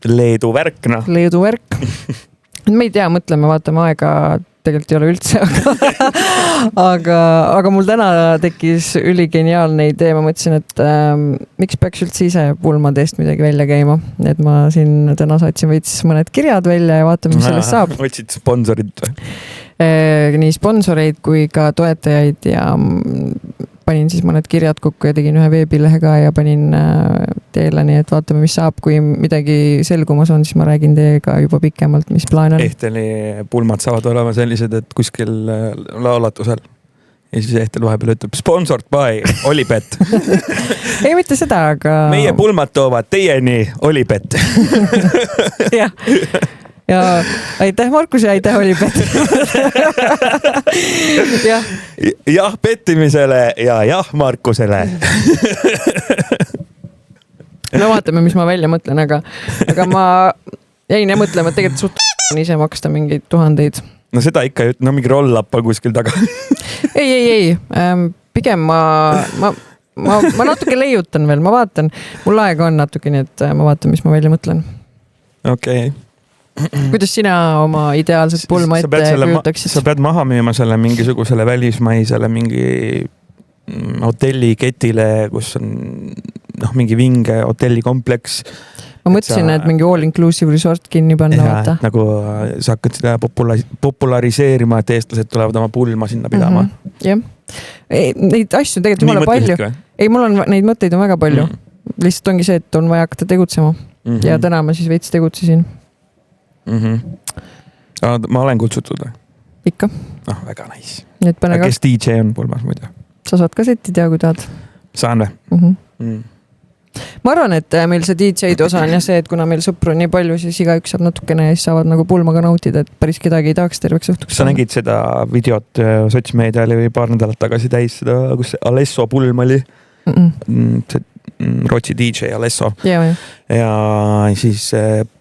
Leedu värk, noh. Leedu värk. Me ei tea, mõtleme, vaatame aega, tegelikult ei ole üldse, aga mul täna tekkis üligeniaalne idee, ma mõtlesin, et miks peaks üldse ise pulmade eest midagi välja käima, et ma siin täna saatsin veits mõned kirjad välja ja vaatame, mis sellest saab. Otsid sponsorid või? Nii sponsoreid kui ka toetajaid ja panin siis mõned kirjad kokku ja tegin ühe veebilehe ka ja panin teele, nii et vaatame, mis saab, kui midagi selgumas on, siis ma räägin teiega juba pikemalt, mis plaan on. Ehteli pulmad saavad olema sellised, et kuskil laulatusel ja siis Ehtel vahepeal ütleb sponsored by Olipet. Ei, mitte seda, aga... Meie pulmad toovad teieni Olipet. Jah. Ja aitäh Markus ja aitäh Olipet. Jah pettimisele ja jah Markusele. No vaatame, mis ma välja mõtlen, aga ma jäin ja mõtlema, et tegelikult suht ise maksta mingeid tuhandeid. No seda ikka, no mingi roll-up kuskil taga. Ei. Pigem ma natuke leiutan veel, ma vaatan. Mul aega on natuke, nii et ma vaatan, mis ma välja mõtlen. Okei. Kuidas sina oma ideaalset pulma ette kujutaksid? Sa pead maha müüma selle mingisugusele välismaisele mingi hotelliketile, kus on mingi vinge hotellikompleks. Ma mõtlesin, et mingi all-inclusive resort kinni panna, vaata. Nagu sa hakkad seda populariseerima, et eestlased tulevad oma pulma sinna pidama. Jah. Neid asju tegelikult jumala palju. Ei, mul on neid mõtteid on väga palju. Lihtsalt ongi see, et on vaja hakata tegutsema. Ja täna ma siis veits tegutsesin. Ma olen kutsutud või? Ikka. Väga nice. Kes DJ on pulmas muidu? Sa saad ka setti tea, kui tahad. Saan või? Ma arvan, et meil see DJ-d osa on ja see, et kuna meil sõpru on nii palju, siis igaüks saab natukene ja siis saavad nagu pulmaga nautida, et päris kedagi ei tahaks terveks õhtuks. Sa nägid seda videot sotsmeedial või paar nädalat tagasi täis seda, kus Alesso pulm oli? Rootsi DJ Alesso. Ja siis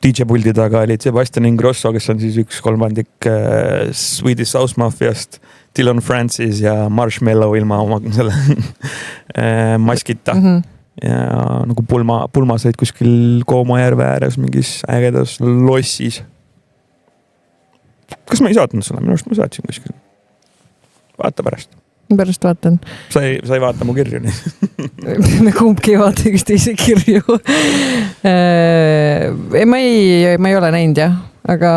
DJ puldi taga olid Sebastian Ingrosso, kes on siis 1/3 Swedish House Mafiast, Dylan Francis ja Marshmallow ilma oma selle maskita. Ja nagu pulmas olid kuskil Koomajärve ääres mingis ägedas lossis. Kas ma ei saatnud sulle? Minu arust ma saatsin kuskil. Vaata pärast. Pärast vaatan. Sa ei vaata mu kirju nii. Me kumbki ei vaata üksteise kirju. Ma ei ole näinud jah, aga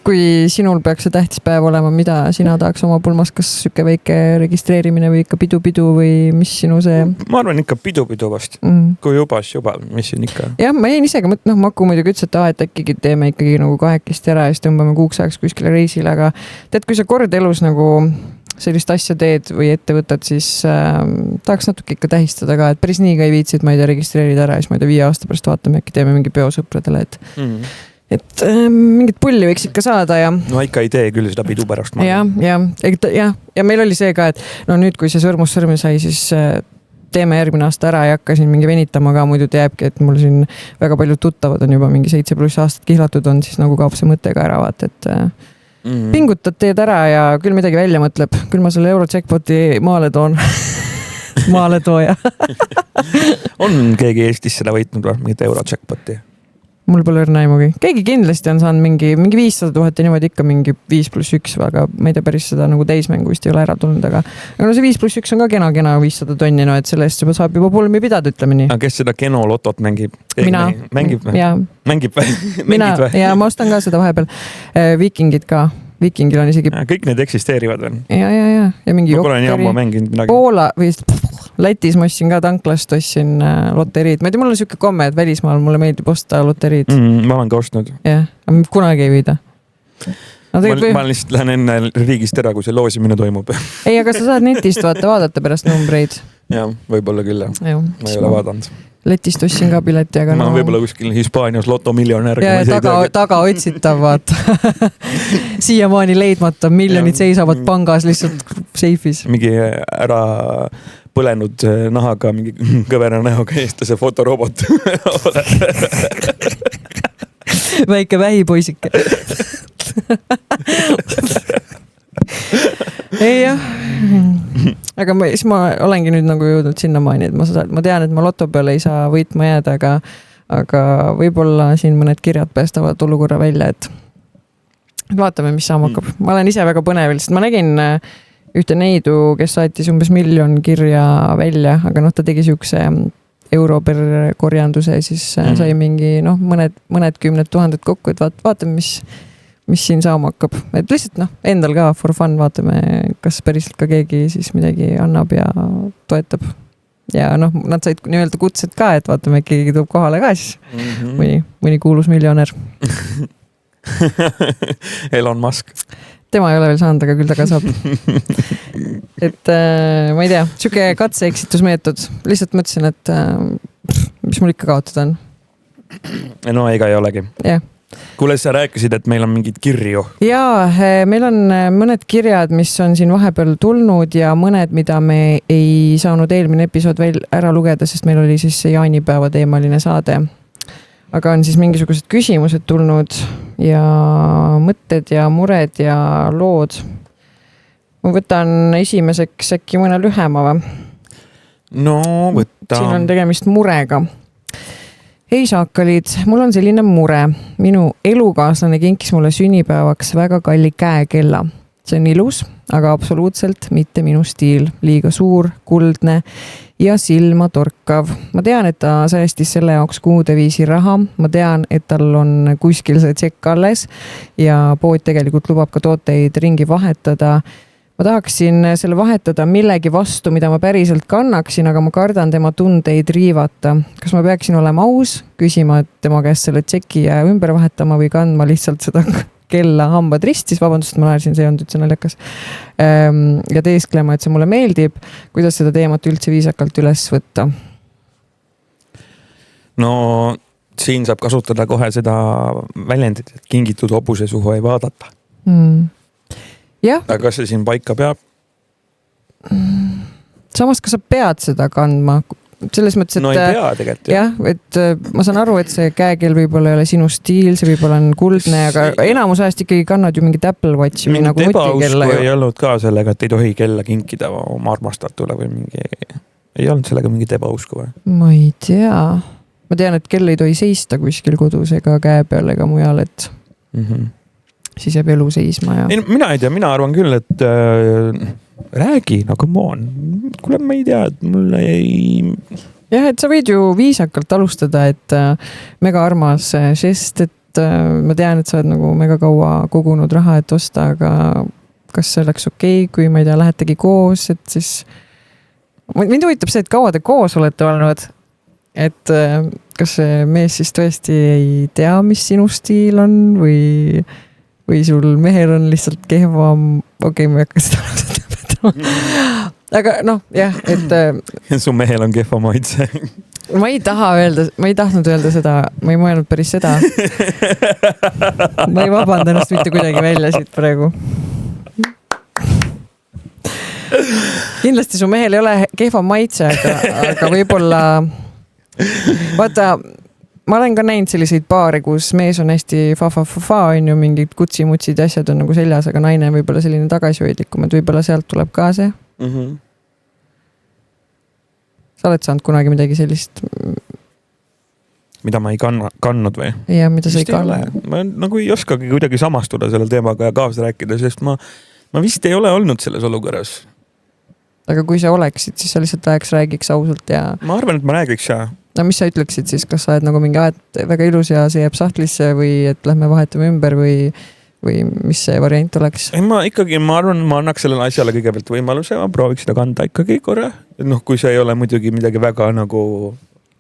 kui sinul peaks see tähtis päev olema, mida sina tahaks oma pulmas, kas süke väike registreerimine või ikka pidu või mis sinu see? Ma arvan ikka pidu vast. Kui juba, mis siin ikka? Jah, ma jäin ise ka mõtlen, Maku muidugi ütles, et äkki teeme ikkagi nagu 2 ära ja siis tõmbame kuuks ajaks kuskile reisile, aga tead, kui sa kord elus nagu sellist asja teed või ette võtad, siis tahaks natuke ikka tähistada ka, et päris nii ka ei viitsi, et ma ei tea registreerida ära ja siis ma ei tea 5 aasta pärast vaatame, äkki teeme mingi peosõpradele, et mingit pulli võiks ikka saada ja... No ikka ei tee küll seda pidu pärast. Ja meil oli see ka, et no nüüd, kui see sõrmus sõrmi sai, siis teeme järgmine aasta ära ja hakkasin mingi venitama ka, muidu teabki, et mul siin väga paljud tuttavad on juba mingi 7+ aastat kihlatud on, siis nagu kaob see mõte ka ära vaata, pingutad, teed ära ja küll midagi välja mõtleb. Küll ma selle Eurojackpoti maale toon. Maale tooja. On keegi Eestis seda võitnud või? Mingit Eurojackpoti? Mul pole õrna aimugi. Keegi kindlasti on saanud mingi 500 000 ja niimoodi ikka mingi 5+1, aga ma ei tea päris seda nagu täismängu vist ei ole ära tulnud, aga no see 5+1 on ka kena 500 tonni, no et selle eest juba saab juba pulmi pidada, ütleme nii. Aga kes seda Keno lotot mängib? Mina. Mängib või? Mängib või? Mina, ja ma ostan ka seda vahepeal. Vikingid ka. Vikingil on isegi... Kõik need eksisteerivad või? Ja mingi ma pole nii ammu mänginud midagi. Poola või Lätis ma ostsin ka tanklast, ostsin loteriid. Ma ei tea, mul on siuke komme, et välismaal mulle meeldib osta loteriid. Ma olen ka ostnud. Jah, kunagi ei võida. No, ma lihtsalt lähen enne riigist ära, kui see loosimine toimub. Ei, aga sa saad netist vaadata pärast numbreid. Jah, võib-olla küll jah. Ma ei ole vaadanud. Letist ostsin ka pileti, aga ma võib-olla kuskil Hispaanias lotomiljonär. Ja taga otsitav, vaata. Siiamaani leidmata, miljonid seisavad pangas lihtsalt seifis. Mingi ära põlenud nahaga, mingi kõvera näoga eestlase fotorobot. Väike vähipoisike. Ei jah. Aga ma olengi nüüd nagu jõudnud sinnamaani, et ma tean, et ma loto peale ei saa võitma jääda, aga võib-olla siin mõned kirjad päästavad olukorra välja, et vaatame, mis saama hakkab. Ma olen ise väga põnevil, sest ma nägin ühte neidu, kes saatis umbes 1 miljon kirja välja, aga ta tegi siukse euro per korjanduse, siis sai mingi mõned 10 000 kokku, et vaatame, mis siin saama hakkab. Et lihtsalt endal ka for fun vaatame, kas päriselt ka keegi siis midagi annab ja toetab. Ja nad said nii-öelda kutsed ka, et vaatame, keegi tuleb kohale ka siis. Mõni kuulus miljonär. Elon Musk. Tema ei ole veel saanud, aga küll ta ka saab. Et ma ei tea, siuke katse-eksitusmeetod. Lihtsalt mõtlesin, et mis mul ikka kaotada on. No ega ei olegi. Jah. Kuule, sa rääkisid, et meil on mingid kirju. Jaa, meil on mõned kirjad, mis on siin vahepeal tulnud ja mõned, mida me ei saanud eelmine episood veel ära lugeda, sest meil oli siis jaanipäeva teemaline saade. Aga on siis mingisugused küsimused tulnud ja mõtted ja mured ja lood. Ma võtan esimeseks äkki mõne lühema või? No, võtta. Siin on tegemist murega. Hei Šaakalid, mul on selline mure. Minu elukaaslane kinkis mulle sünnipäevaks väga kalli käekella. See on ilus, aga absoluutselt mitte minu stiil. Liiga suur, kuldne ja silma torkav. Ma tean, et ta säästis selle jaoks kuude viisi raha. Ma tean, et tal on kuskil see tšekk alles ja pood tegelikult lubab ka tooteid ringi vahetada. Ma tahaksin selle vahetada millegi vastu, mida ma päriselt kannaksin, aga ma kardan tema tundeid riivata. Kas ma peaksin olema aus, küsima tema käest selle tšeki ja ümber vahetama või kandma lihtsalt seda kella hambad ristis, vabandust, ma naersin, see on üldse naljakas. Ja teesklema, et see mulle meeldib, kuidas seda teemat üldse viisakalt üles võtta? No siin saab kasutada kohe seda väljendit, et kingitud hobuse suhu ei vaadata. Jah. Aga kas see siin paika peab? Samas, kas sa pead seda kandma? Selles mõttes, et... No ei pea tegelikult. Jah, et ma saan aru, et see käekell võib-olla ei ole sinu stiil, see võib-olla on kuldne, aga enamus ajast ikkagi kannad ju mingit Apple Watchi või nagu nutikella. Ei olnud ka sellega, et ei tohi kella kinkida oma armastatule või mingi... Ei olnud sellega mingit ebausku või? Ma ei tea. Ma tean, et kell ei tohi seista kuskil kodus ega käe peal ega mujal, et... siis jääb elu seisma ja... Ei, mina ei tea, mina arvan küll, et räägi, no come on. Kuule, ma ei tea, et mulle ei... Jah, et sa võid ju viisakalt alustada, et mega armas žest, et ma tean, et sa oled nagu mega kaua kogunud raha, et osta, aga kas see oleks okei, kui ma ei tea, lähetegi koos, et siis... Mind huvitab see, et kaua te koos olete olnud, et kas see mees siis tõesti ei tea, mis sinu stiil on või sul mehel on lihtsalt kehvam, okei, ma ei hakka seda lõpetama. Aga jah, et... Su mehel on kehva maitse. Ma ei tahtnud öelda seda, ma ei mõelnud päris seda. Ma ei vabanda ennast mitte kuidagi välja siit praegu. Kindlasti su mehel ei ole kehva maitse, aga võib-olla... Vaata... ma olen ka näinud selliseid paare, kus mees on hästi fa-fa-fa-fa, on ju, mingid kutsi-mutsid ja asjad on nagu seljas, aga naine on võib-olla selline tagasihoidlikum, et võib-olla sealt tuleb ka see. Sa oled saanud kunagi midagi sellist? Mida ma ei kandnud või? Ja, mida sa ei kandnud? Ma nagu ei oskagi kuidagi samastuda selle teemaga ja kaasa rääkida, sest ma vist ei ole olnud selles olukorras. Aga kui sa oleksid, siis sa lihtsalt räägiks ausalt ja... Ma arvan, et ma räägiks, jah. No mis sa ütleksid siis, kas sa oled nagu mingi väga ilus ja see jääb sahtlisse või et lähme vahetame ümber või mis see variant oleks? Ma arvan, ma annaks sellele asjale kõigepealt võimaluse, ma prooviks seda kanda ikkagi korra. Noh, kui see ei ole muidugi midagi väga nagu...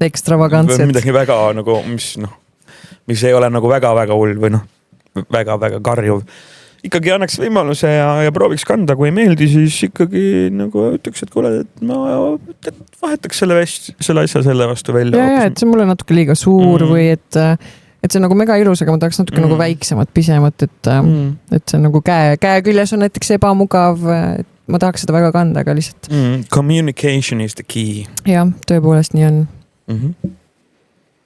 ekstravagantset. Midagi väga nagu, mis ei ole nagu väga-väga hull või väga-väga karjuv. Ikkagi annaks võimaluse ja prooviks kanda, kui ei meeldi, siis ikkagi nagu ütleks, et kuule, et ma vahetaks selle asja selle vastu välja. Ja, et see on mulle natuke liiga suur või et see on nagu mega ilus, aga ma tahaks natuke nagu väiksemat, pisemat, et see on nagu käe küljes on näiteks ebamugav, et ma tahaks seda väga kanda, aga lihtsalt. Communication is the key. Jah, tõepoolest nii on.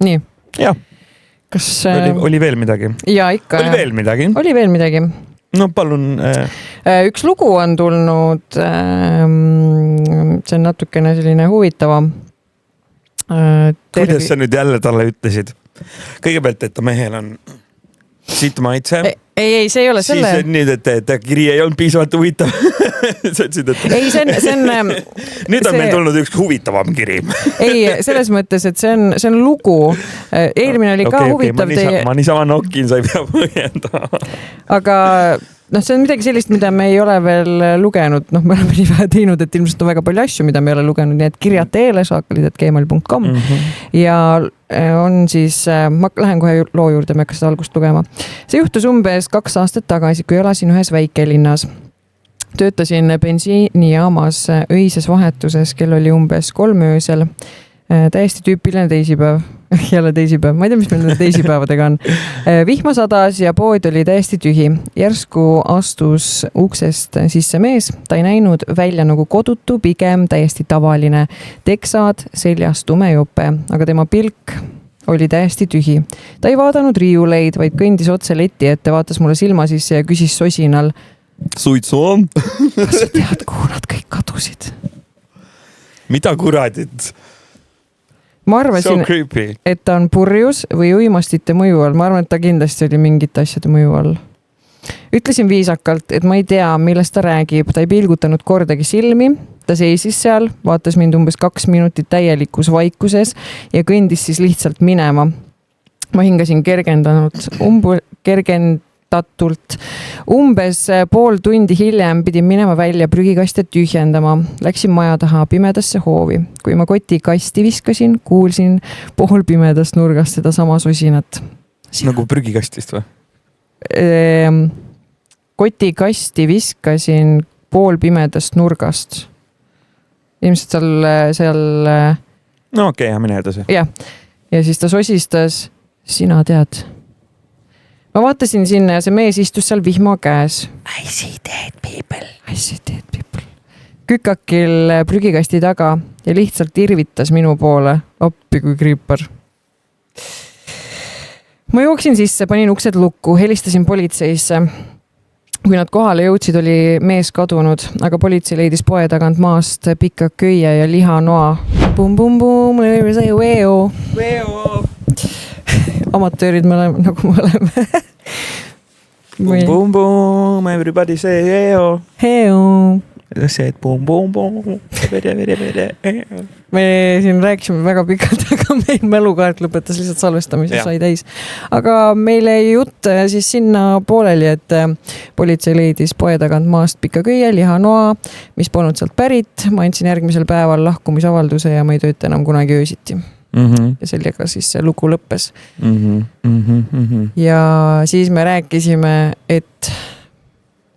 Nii. Jah. Kas... Oli veel midagi? Ja, ikka. Oli veel midagi. No palun. Üks lugu on tulnud, see on natukene selline huvitavam. Kuidas sa nüüd jälle talle ütlesid? Kõigepealt, et mehel on siit maitse. Ei, see ei ole selle. Siis nüüd, et kiri ei olnud piisavalt huvitav. Sa ütlesid, et... Ei, see on... Nüüd on meil tulnud üks huvitavam kiri. Ei, selles mõttes, et see on lugu. Eelmine oli ka huvitav. Ma niisama nokkin, sa ei pea põhjendama. Aga... see on midagi sellist, mida me ei ole veel lugenud. Me oleme nii vähe teinud, et ilmselt on väga palju asju, mida me ei ole lugenud. Nii et kirjad teele saakalid@gmail.com ja on siis, ma lähen kohe loo juurde, ma hakka seda algust lugema. See juhtus umbes 2 aastat tagasi, kui elasin ühes väikelinnas. Töötasin bensiinijaamas öises vahetuses, kell oli umbes 3 öösel. Täiesti tüüpiline teisipäev. Jälle teisipäev. Ma ei tea, mis meil nende teisipäevadega on. Vihma sadas ja pood oli täiesti tühi. Järsku astus uksest sisse mees. Ta ei näinud välja nagu kodutu, pigem täiesti tavaline. Teksad, seljas tume jope, aga tema pilk oli täiesti tühi. Ta ei vaadanud riiuleid, vaid kõndis otse leti ette, vaatas mulle silma sisse ja küsis sosinal. Suitsu on? Kas sa tead, kuhu nad kõik kadusid? Mida kuradit? Ma arvasin, et ta on purjus või uimastite mõju all. Ma arvan, et ta kindlasti oli mingite asjade mõju all. Ütlesin viisakalt, et ma ei tea, millest ta räägib. Ta ei pilgutanud kordagi silmi. Ta seisis seal, vaatas mind umbes 2 minutit täielikus vaikuses ja kõndis siis lihtsalt minema. Ma hingasin kergendatult. Umbes pool tundi hiljem pidin minema välja prügikaste tühjendama. Läksin maja taha pimedasse hoovi. Kui ma kotikasti viskasin, kuulsin pool pimedast nurgast seda sama sosinat. Nagu prügikastist või? Kotikasti viskasin pool pimedast nurgast. Ilmselt seal... No okei, mine edasi. Ja siis ta sosistas, sina tead. Ma vaatasin sinna ja see mees istus seal vihma käes. I see dead people. Kükakil prügikasti taga ja lihtsalt irvitas minu poole. Appi kui kriipar. Ma jooksin sisse, panin uksed lukku, helistasin politseisse. Kui nad kohale jõudsid, oli mees kadunud, aga politsei leidis poe tagant maast pika köie ja lihanoa. Bum, veo. Amatöörid me oleme, nagu me oleme. Bum, everybody say heo. Heo. See, et bum. Me siin rääkisime väga pikalt, aga meil mälukaart lõpetas lihtsalt salvestamise, sai täis. Aga meile jutt siis sinna pooleli, et politsei leidis poe tagant maast pika köie, lihanoa, mis polnud sealt pärit. Ma andsin järgmisel päeval lahkumisavalduse ja ma ei tööta enam kunagi öösiti. Ja sellega siis see lugu lõppes. Ja siis me rääkisime, et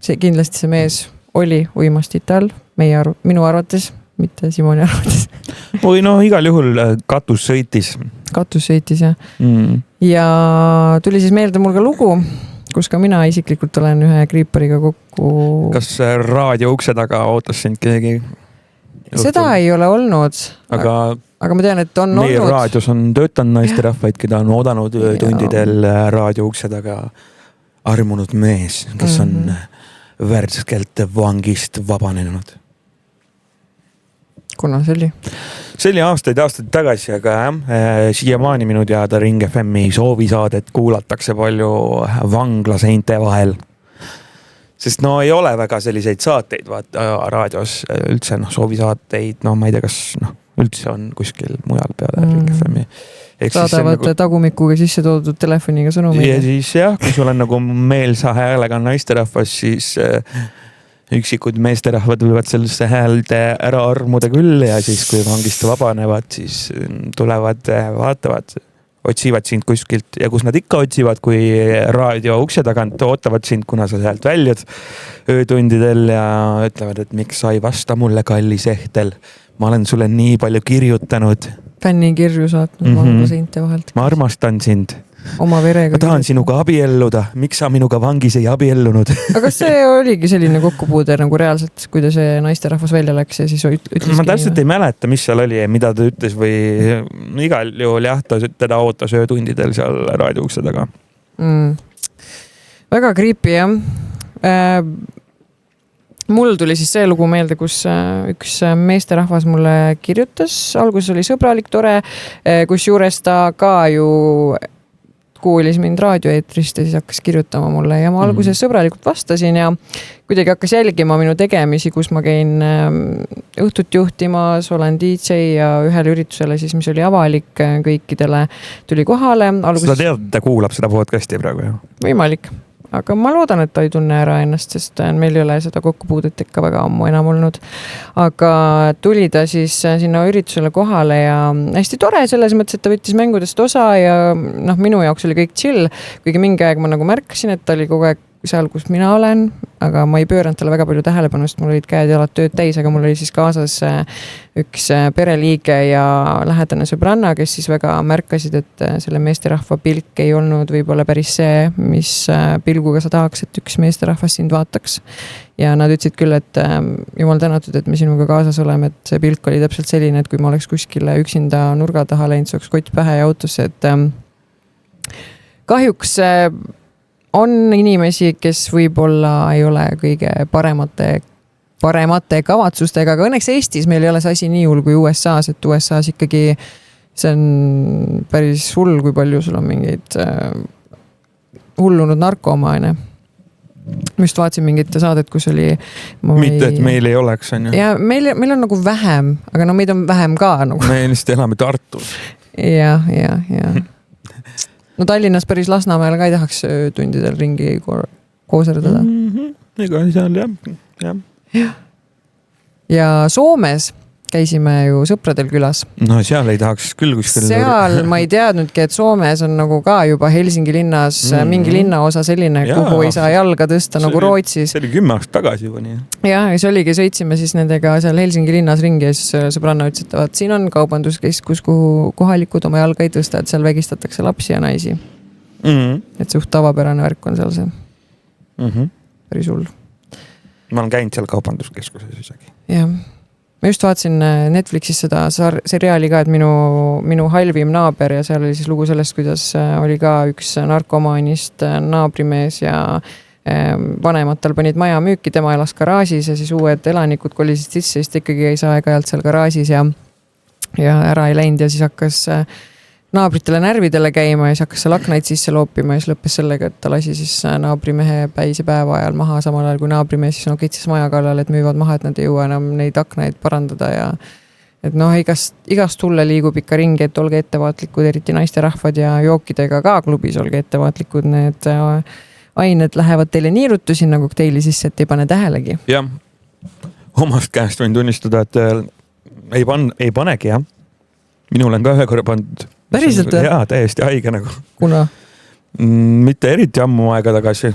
kindlasti see mees oli uimastite all, minu arvates, mitte Simoni arvates. Või igal juhul katus sõitis. Katus sõitis, jah. Ja tuli siis meelde mul ka lugu, kus ka mina isiklikult olen ühe kriipariga kokku. Kas raadio ukse taga ootas sind keegi? Seda ei ole olnud. Aga aga ma tean, et on meie olnud. raadios on töötanud naisterahvaid, keda on oodanud tundidel raadio ukse taga armunud mees, kes on värskelt vangist vabanenud. Kuna see oli? See oli aastaid tagasi, aga siiamaani minu teada Ring FM-i soovisaadet kuulatakse palju vanglaseinte vahel. Sest no ei ole väga selliseid saateid vaata raadios üldse soovisaateid, ma ei tea, kas üldse on kuskil mujal peale Ring FM-i. Saadavad tagumikuga sisse toodud telefoniga sõnumeid. Ja siis kui sul on nagu meelsa häälega naisterahvas, siis üksikud meesterahvad võivad sellesse häälde ära armuda küll ja siis kui vangist vabanevad, siis tulevad, vaatavad, otsivad sind kuskilt ja kus nad ikka otsivad, kui raadio ukse tagant ootavad sind, kuna sa sealt väljud öötundidel ja ütlevad, et miks sa ei vasta mulle, kallis Ehtel. Ma olen sulle nii palju kirjutanud. Fännikirju saatnud vanglaseinte vahelt. Ma armastan sind. Oma verega. Ma tahan sinuga abielluda. Miks sa minuga vangis ei abiellunud? Aga kas see oligi selline kokkupuude nagu reaalselt, kui ta see naisterahvas välja läks ja siis ütleski? Ma täpselt ei mäleta, mis seal oli ja mida ta ütles või igal juhul jah, teda ootas öötundidel seal raadioukse taga. Väga creepy jah. Mul tuli siis see lugu meelde, kus üks meesterahvas mulle kirjutas. Alguses oli sõbralik, tore, kus juures ta ka ju kuulis mind raadioeetrist ja siis hakkas kirjutama mulle ja ma alguses sõbralikult vastasin ja kuidagi hakkas jälgima minu tegemisi, kus ma käin õhtut juhtimas, olen DJ ja ühele üritusele siis, mis oli avalik kõikidele, tuli kohale. Sa tead, ta kuulab seda podcasti praegu ju? Võimalik. Aga ma loodan, et ta ei tunne ära ennast, sest meil ei ole seda kokkupuudet ikka väga ammu enam olnud. Aga tuli ta siis sinna üritusele kohale ja hästi tore selles mõttes, et ta võttis mängudest osa ja minu jaoks oli kõik chill. Kuigi mingi aeg ma nagu märkasin, et ta oli kogu aeg seal, kus mina olen, aga ma ei pööranud talle väga palju tähelepanu, sest mul olid käed ja jalad tööd täis, aga mul oli siis kaasas üks pereliige ja lähedane sõbranna, kes siis väga märkasid, et selle meesterahva pilk ei olnud võib-olla päris see, mis pilguga sa tahaks, et üks meesterahvas sind vaataks. Ja nad ütlesid küll, et jumal tänatud, et me sinuga kaasas oleme, et see pilk oli täpselt selline, et kui ma oleks kuskile üksinda nurga taha läinud, see oleks kott pähe ja autosse, et kahjuks on inimesi, kes võib-olla ei ole kõige paremate kavatsustega, aga õnneks Eestis meil ei ole see asi nii hull kui USA's, et USA's ikkagi see on päris hull, kui palju sul on mingeid hullunud narkomaane. Ma just vaatsin mingit saadet, kus oli... Mitte, et meil ei oleks, on ju. Ja meil on nagu vähem, aga meid on vähem ka. Nagu. Me lihtsalt elame Tartus. Ja. No Tallinnas päris Lasnamäel ka ei tahaks tundidel ringi kooserdada. Ega seal jah. Ja Soomes käisime ju sõpradel külas. No seal ei tahaks küll kuskil. Seal ma ei teadnudki, et Soomes on nagu ka juba Helsingi linnas mingi linnaosa selline, kuhu ei saa jalga tõsta nagu Rootsis. See oli 10 aastat tagasi juba nii. Ja see oligi, sõitsime siis nendega seal Helsingi linnas ringi ja siis sõbranna ütles, et siin on kaubanduskeskus, kuhu kohalikud oma jalga ei tõsta, et seal vägistatakse lapsi ja naisi. Et suht tavapärane värk on seal see. Päris hull. Ma olen käinud seal kaubanduskeskuses isegi. Jah. Ma just vaatsin Netflixis seda seriaali ka, et minu halvim naaber ja seal oli siis lugu sellest, kuidas oli ka üks narkomaanist naabrimees ja vanemad tal panid maja müüki, tema elas garaažis ja siis uued elanikud kolisid sisse, siis ta ikkagi ei saa aeg-ajalt seal garaažis ja ära ei läinud ja siis hakkas naabritele närvidele käima ja siis hakkas seal aknaid sisse loopima ja siis lõppes sellega, et ta lasi siis naabrimehe päise päeva ajal maha, samal ajal kui naabrimees siis kitsis maja kallal, et müüvad maha, et nad ei jõua enam neid aknaid parandada ja et igast tulle liigub ikka ringi, et olge ettevaatlikud, eriti naisterahvad ja jookidega ka klubis olge ettevaatlikud, need ained lähevad teile niirutu sinna kokteili sisse, et ei pane tähelegi. Jah, omast käest võin tunnistada, et ei panegi jah. Minul on ka ühe korra pandud. Päriselt? Jaa, täiesti haige nagu. Kuna? Mitte eriti ammu aega tagasi.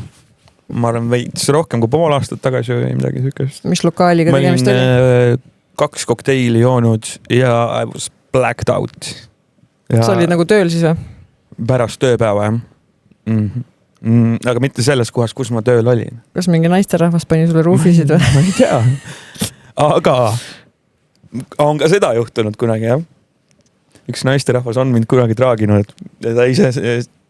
Ma olen veits rohkem kui pool aastat tagasi või midagi sükest. Mis lokaaliga tegemist oli? Ma olin 2 kokteili joonud ja I was blacked out. Sa olid nagu tööl siis või? Pärast tööpäeva jah. Aga mitte selles kohas, kus ma tööl olin. Kas mingi naisterahvas pani sulle ruufisid või? Ma ei tea. Aga on ka seda juhtunud kunagi jah. üks naisterahvas on mind kunagi traaginud, et ta ise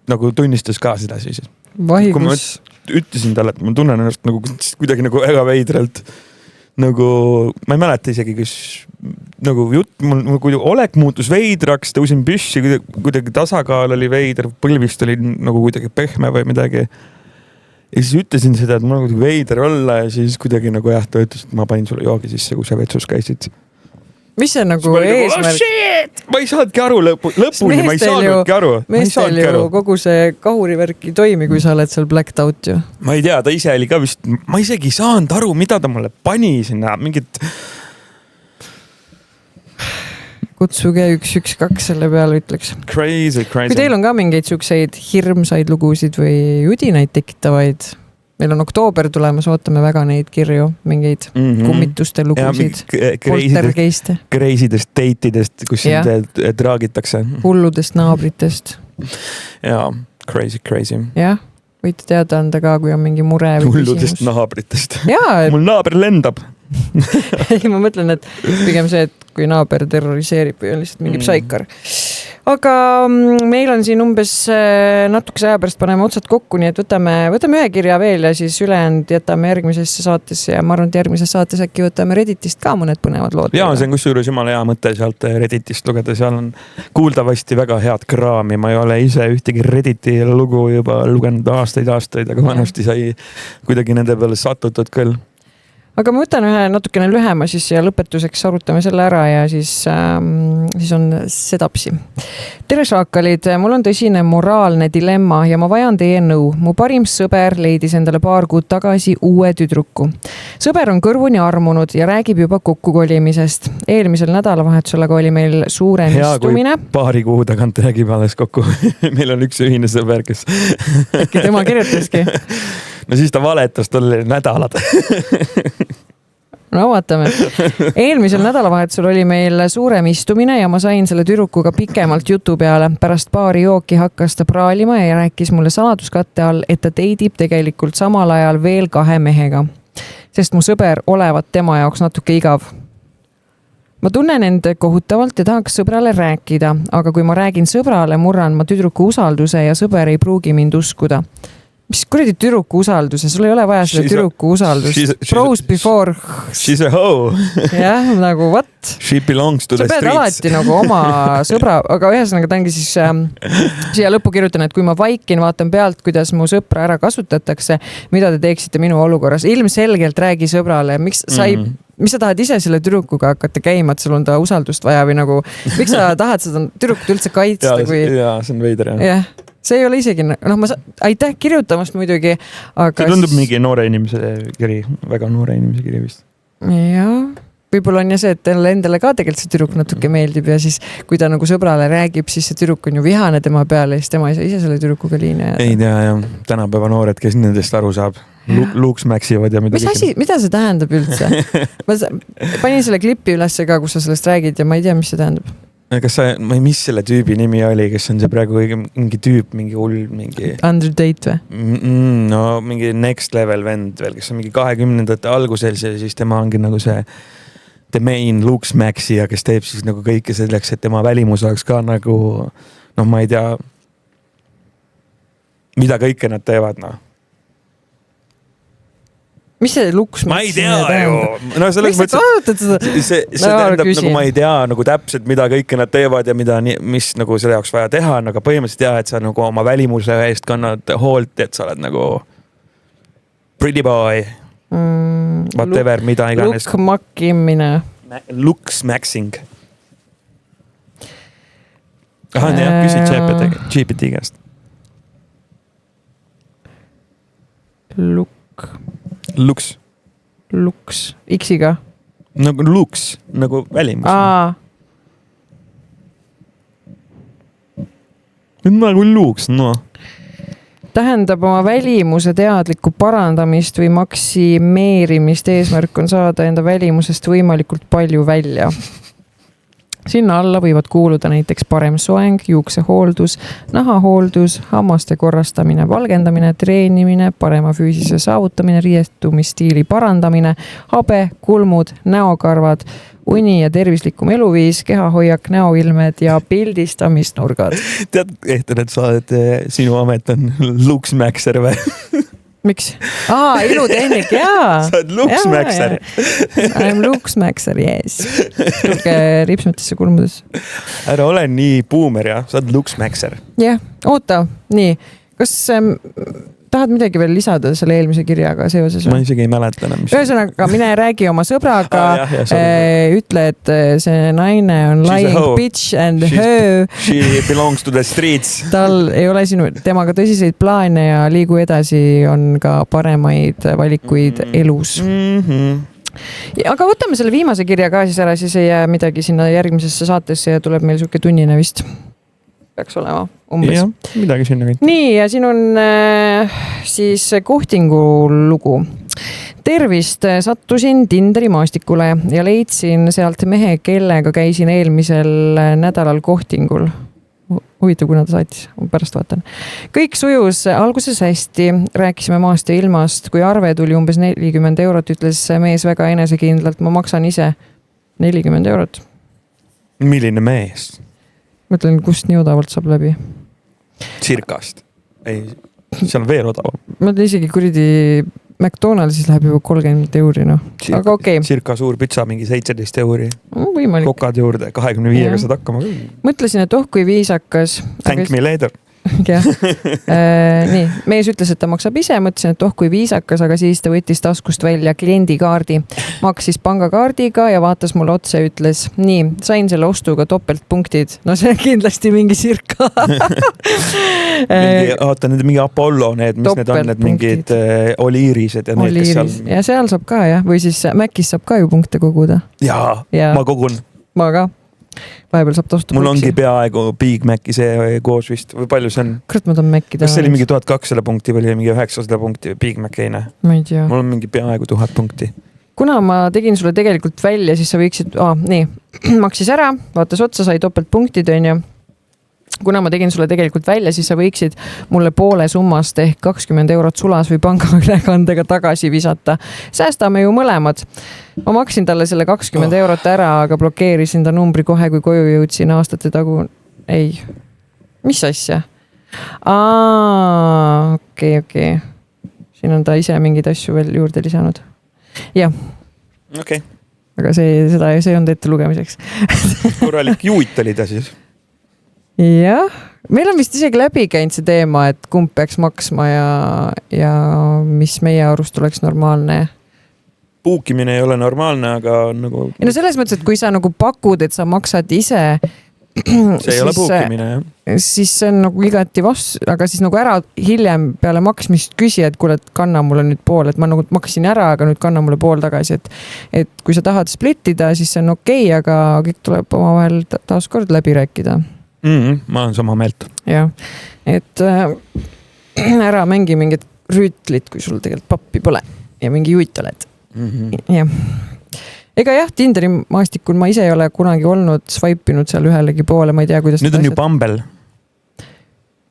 nagu tunnistas ka seda siis. Vaigus. Ütlesin talle, et ma tunnen ennast nagu kuidagi nagu väga veidralt. Nagu, ma ei mäleta isegi, kes nagu jutt, mul olek muutus veidraks, tõusin püssi, kuidagi tasakaal oli veider, põlvist oli nagu kuidagi pehme või midagi. Ja siis ütlesin seda, et mul on kuidagi veider olla ja siis kuidagi nagu jah, ta ütles, et ma panin sulle joogi sisse, kui sa vetsus käisid. Mis see nagu eesmärk? Ma ei saadki aru lõpuni, ma ei saadki aru. Meestel ju kogu see kahurivärk ei toimi, kui sa oled seal blacked out ju. Ma ei tea, ta ise oli ka vist, ma isegi ei saanud aru, mida ta mulle pani sinna, mingit... Kutsuge 112 selle peale ütleks. Crazy. Kui teil on ka mingeid siukseid hirmsaid lugusid või judinaid tekitavaid... Meil on oktoober tulemas, ootame väga neid kirju, mingeid kummituste lugusid, poltergeiste. Kreisidest deitidest, kus traagitakse. Hulludest naabritest. Jaa, crazy. Jah, võite teada anda ka, kui on mingi mure või hulludest küsimus. Naabritest. Jaa. Mul naaber lendab. Ei, ma mõtlen, et pigem see, et kui naaber terroriseerib või on lihtsalt mingi psaikar. Aga meil on siin umbes natukese aja pärast paneme otsad kokku, nii et võtame ühe kirja veel ja siis ülejäänud jätame järgmisesse saatesse ja ma arvan, et järgmises saates äkki võtame Redditist ka mõned põnevad lood. Jaa, see on kusjuures jumala hea mõte sealt Redditist lugeda, seal on kuuldavasti väga head kraami, ma ei ole ise ühtegi Redditi lugu juba lugenud aastaid, aga vanasti sai kuidagi nende peale satutud küll. Aga ma võtan ühe natukene lühema siis ja lõpetuseks arutame selle ära ja siis on sedapsi. Tere šaakalid, mul on tõsine moraalne dilemma ja ma vajan teie nõu. Mu parim sõber leidis endale paar kuud tagasi uue tüdruku. Sõber on kõrvuni armunud ja räägib juba kokkukolimisest. Eelmisel nädalavahetusel aga oli meil suurem istumine. Hea, kui paari kuu tagant räägib alles kokku. Meil on üks ühine sõber, kes... Äkki tema kirjutaski? No siis ta valetas, tal oli nädalad. No vaatame. Eelmisel nädalavahetusel oli meil suurem istumine ja ma sain selle tüdrukuga pikemalt jutu peale. Pärast paari jooki hakkas ta praalima ja rääkis mulle saladuskatte all, et ta teidib tegelikult samal ajal veel 2 mehega. Sest mu sõber olevat tema jaoks natuke igav. Ma tunnen end kohutavalt ja tahaks sõbrale rääkida, aga kui ma räägin sõbrale, murran ma tüdruku usalduse ja sõber ei pruugi mind uskuda. Mis kuradi tüdruku usalduse? Sul ei ole vaja selle tüdruku usaldust. Bros before. She's a hoe. Jah, nagu what? She belongs to the streets. Sa pead alati nagu oma sõbra, aga ühesõnaga ta ongi siis siia lõppu kirjutan, et kui ma vaikin, vaatan pealt, kuidas mu sõpra ära kasutatakse, mida te teeksite minu olukorras. Ilmselgelt räägi sõbrale, miks sa tahad ise selle tüdrukuga hakata käima, et sul on ta usaldust vaja või nagu, miks sa tahad seda tüdrukut üldse kaitsta? Jaa, see on veider. Jah. See ei ole isegi, aitäh kirjutamast muidugi, aga... See tundub mingi noore inimese kiri, väga noore inimese kiri vist. Jaa, võib-olla on ja see, et endale ka tegelikult see tüdruk natuke meeldib ja siis kui ta nagu sõbrale räägib, siis see tüdruk on ju vihane tema peale ja siis tema ei saa ise selle tüdrukuga liini ajada. Ei tea, jah. Tänapäeva noored, kes nendest aru saab, luuks mäksivad ja mida see tähendab üldse? Ma panin selle klipi ülesse ka, kus sa sellest räägid ja ma ei tea, mis see tähendab. Kas sa, mis selle tüübi nimi oli, kes on see praegu mingi tüüp, mingi hull, mingi... Underdate või? No mingi next level vend veel, kes on mingi 20-ndate algusel ja siis tema ongi nagu see the main Lux Maxi ja kes teeb siis nagu kõike selleks, et tema välimus oleks ka nagu, ma ei tea, mida kõike nad teevad, Mis see Lux Maxi? Ma ei tea ju. No selles mõttes, see tähendab nagu ma ei tea nagu täpselt, mida kõike nad teevad ja mis nagu selle jaoks vaja teha, aga põhimõtteliselt jah, et sa nagu oma välimuse eest kannad hoolt, et sa oled nagu pretty boy. Whatever, mida iganes. Lux Maximine. Lux Maxing. Jah, küsid GPT käest. Lux. X-iga? Nagu Lux, nagu välimus. Nagu Lux, Tähendab oma välimuse teadlikku parandamist või maksimeerimist, eesmärk on saada enda välimusest võimalikult palju välja. Sinna alla võivad kuuluda näiteks parem soeng, juuksehooldus, nahahooldus, hammaste korrastamine, valgendamine, treenimine, parema füüsise saavutamine, riietumisstiili parandamine, habe, kulmud, näokarvad, uni ja tervislikum eluviis, kehahoiak, näoilmed ja pildistamisnurgad. Tead, Ehten, et sa oled, sinu amet on luksmäkser või? Miks? Ilutehnik, jaa. Sa oled luksmäkser. I am luksmäkser, yes. Tulge ripsmetesse kulmudesse. Ära ole nii buumer ja sa oled luksmäkser. Jah, oota, nii. Kas tahad midagi veel lisada selle eelmise kirjaga seoses? Ma isegi ei mäleta enam. Ühesõnaga, mine räägi oma sõbraga, ütle, et see naine on lying bitch and her. She belongs to the streets. Tal ei ole temaga tõsiseid plaane ja liigu edasi, on ka paremaid valikuid elus. Aga võtame selle viimase kirja ka siis ära, siis ei jää midagi sinna järgmisesse saatesse ja tuleb meil siuke tunnine vist. Peaks olema umbes. Jah, midagi sinna kõik. Nii, ja siin on siis Kohtingu lugu. Tervist, sattusin Tinderi maastikule ja leidsin sealt mehe, kellega käisin eelmisel nädalal Kohtingul. Huvitav, kuna ta saatis, pärast vaatan. Kõik sujus alguses hästi, rääkisime maast ja ilmast. Kui arve tuli umbes 40 €, ütles mees väga enesekindlalt, ma maksan ise 40 €. Milline mees? Mõtlen, kust nii odavalt saab läbi? Circast. Ei, seal on veel odavam. Ma ütlen isegi kuridi McDonaldsis läheb juba 30 €, noh. Aga okei. Circa suur pitsa, mingi 17 €. Võimalik. Kokad juurde, 25-ga saad hakkama. Mõtlesin, et kui viisakas. Thank me later. Jah. Nii, mees ütles, et ta maksab ise, mõtlesin, et kui viisakas, aga siis ta võttis taskust välja kliendikaardi, maksis pangakaardiga ja vaatas mulle otse ja ütles, nii, sain selle ostuga topeltpunktid. No see on kindlasti mingi Circa. mingi Apollo, mis need on, need mingid oliirised ja need, kes seal. Ja seal saab ka, jah, või siis Mäkis saab ka ju punkte koguda. Jaa, ma kogun. Ma ka. Vahepeal saab tostu mul ongi peaaegu Big Maci see koos vist või palju see on? Kurat, ma tahan Maci teha. Kas see oli mingi 1200 punkti või oli mingi 900 punkti Big Mac eine? Ma ei tea. Mul on mingi peaaegu 1000 punkti. Kuna ma tegin sulle tegelikult välja, siis sa võiksid, nii, maksis ära, vaatas otsa, sai topeltpunktid, on ju. Kuna ma tegin sulle tegelikult välja, siis sa võiksid mulle poole summast ehk 20 € sulas või pangaülekandega tagasi visata. Säästame ju mõlemad. Ma maksin talle selle 20 € ära, aga blokeerisin ta numbri kohe, kui koju jõudsin aastate tagu. Ei. Mis asja? Okei. Siin on ta ise mingeid asju veel juurde lisanud. Jah. Okei. Aga see on ette lugemiseks. Korralik juut oli ta siis. Jah, meil on vist isegi läbi käinud see teema, et kumb peaks maksma ja mis meie arust oleks normaalne. Puukimine ei ole normaalne, aga nagu. Ja no selles mõttes, et kui sa nagu pakud, et sa maksad ise. See ei ole puukimine, jah. Siis see on nagu igati vastu, aga siis nagu ära hiljem peale maksmist küsi, et kuule, et kanna mulle nüüd pool, et ma nagu maksin ära, aga nüüd kanna mulle pool tagasi, et kui sa tahad splittida, siis see on okei, aga kõik tuleb omavahel taas kord läbi rääkida. Ma olen sama meelt. Jah, et ära mängi mingit rüütlit, kui sul tegelikult pappi pole ja mingi juit oled. Jah. Ega jah, Tinderi maastikul ma ise ei ole kunagi olnud, swipe'inud seal ühelegi poole, ma ei tea, kuidas. Nüüd on ju Bumble.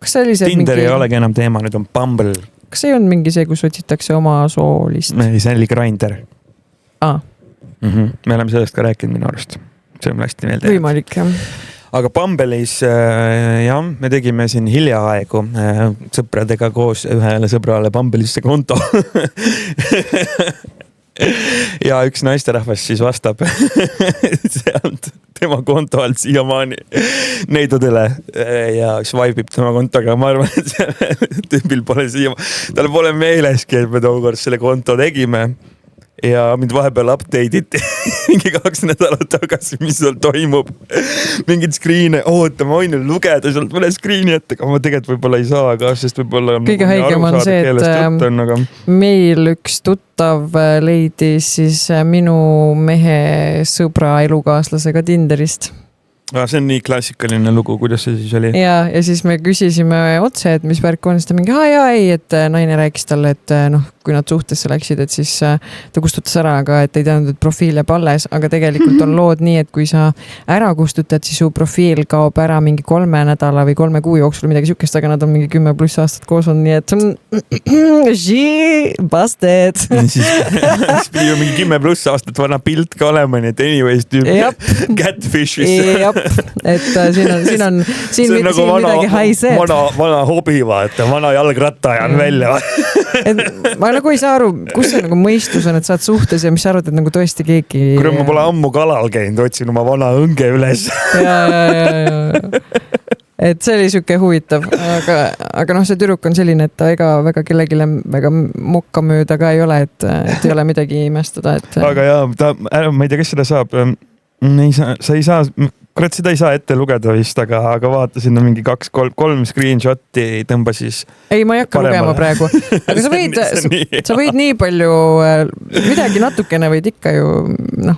Kas see oli see Tinder ei olegi enam teema, nüüd on Bumble. Kas see on mingi see, kus otsitakse oma soolist? See oli Grindr. Me oleme sellest ka rääkinud minu arust. See on hästi meelde. Võimalik, jah. Aga Bumble'is, jah, me tegime siin hiljaaegu sõpradega koos ühele sõbrale Bumble'isse konto. Ja üks naisterahvas siis vastab sealt tema konto alt siiamaani neidudele ja swipe ib tema kontoga. Ma arvan, et see tüübil pole talle pole meeleski, et me tookord selle konto tegime. Ja mind vahepeal update iti mingi 2 nädalat tagasi, mis seal toimub. Mingid screen'e, oota, ma võin lugeda sealt mõne screen'i ette, aga ma tegelikult võib-olla ei saa, aga sest võib-olla kõige haigem on see, et meil üks tuttav leidis siis minu mehe sõbra elukaaslasega Tinderist. See on nii klassikaline lugu, kuidas see siis oli? Ja siis me küsisime otse, et mis värk on, siis ta mingi, et naine rääkis talle, et kui nad suhtesse läksid, et siis ta kustutas ära, aga et ei teadnud, et profiil jääb alles, aga tegelikult on lood nii, et kui sa ära kustutad, siis su profiil kaob ära mingi 3 nädala või 3 kuu jooksul midagi sükest, aga nad on mingi 10+ aastat koos on, nii et busted. siis pidi ju mingi 10+ aastat vana pilt ka olema, nii et anyways catfish'is. et siin on nagu midagi haiseb. Vana hobi, vaata, vana jalgratta ajan välja. Et ma nagu ei saa aru, kus see nagu mõistus on, et sa oled suhtes ja mis sa arvad, et nagu tõesti keegi... Kuule, ma pole ammu kalal käinud, otsin oma vana õnge üles. Et see oli siuke huvitav, aga noh, see tüdruk on selline, et ta ega väga kellegile väga mokka mööda ka ei ole, et ei ole midagi imestada. Aga ma ei tea, kes seda saab. Sa ei saa, kurat, seda ei saa ette lugeda vist, aga vaatasin mingi 2-3 screenshoti tõmba siis. Ei, ma ei hakka lugema praegu. Aga sa võid nii palju, midagi natukene võid ikka ju, noh.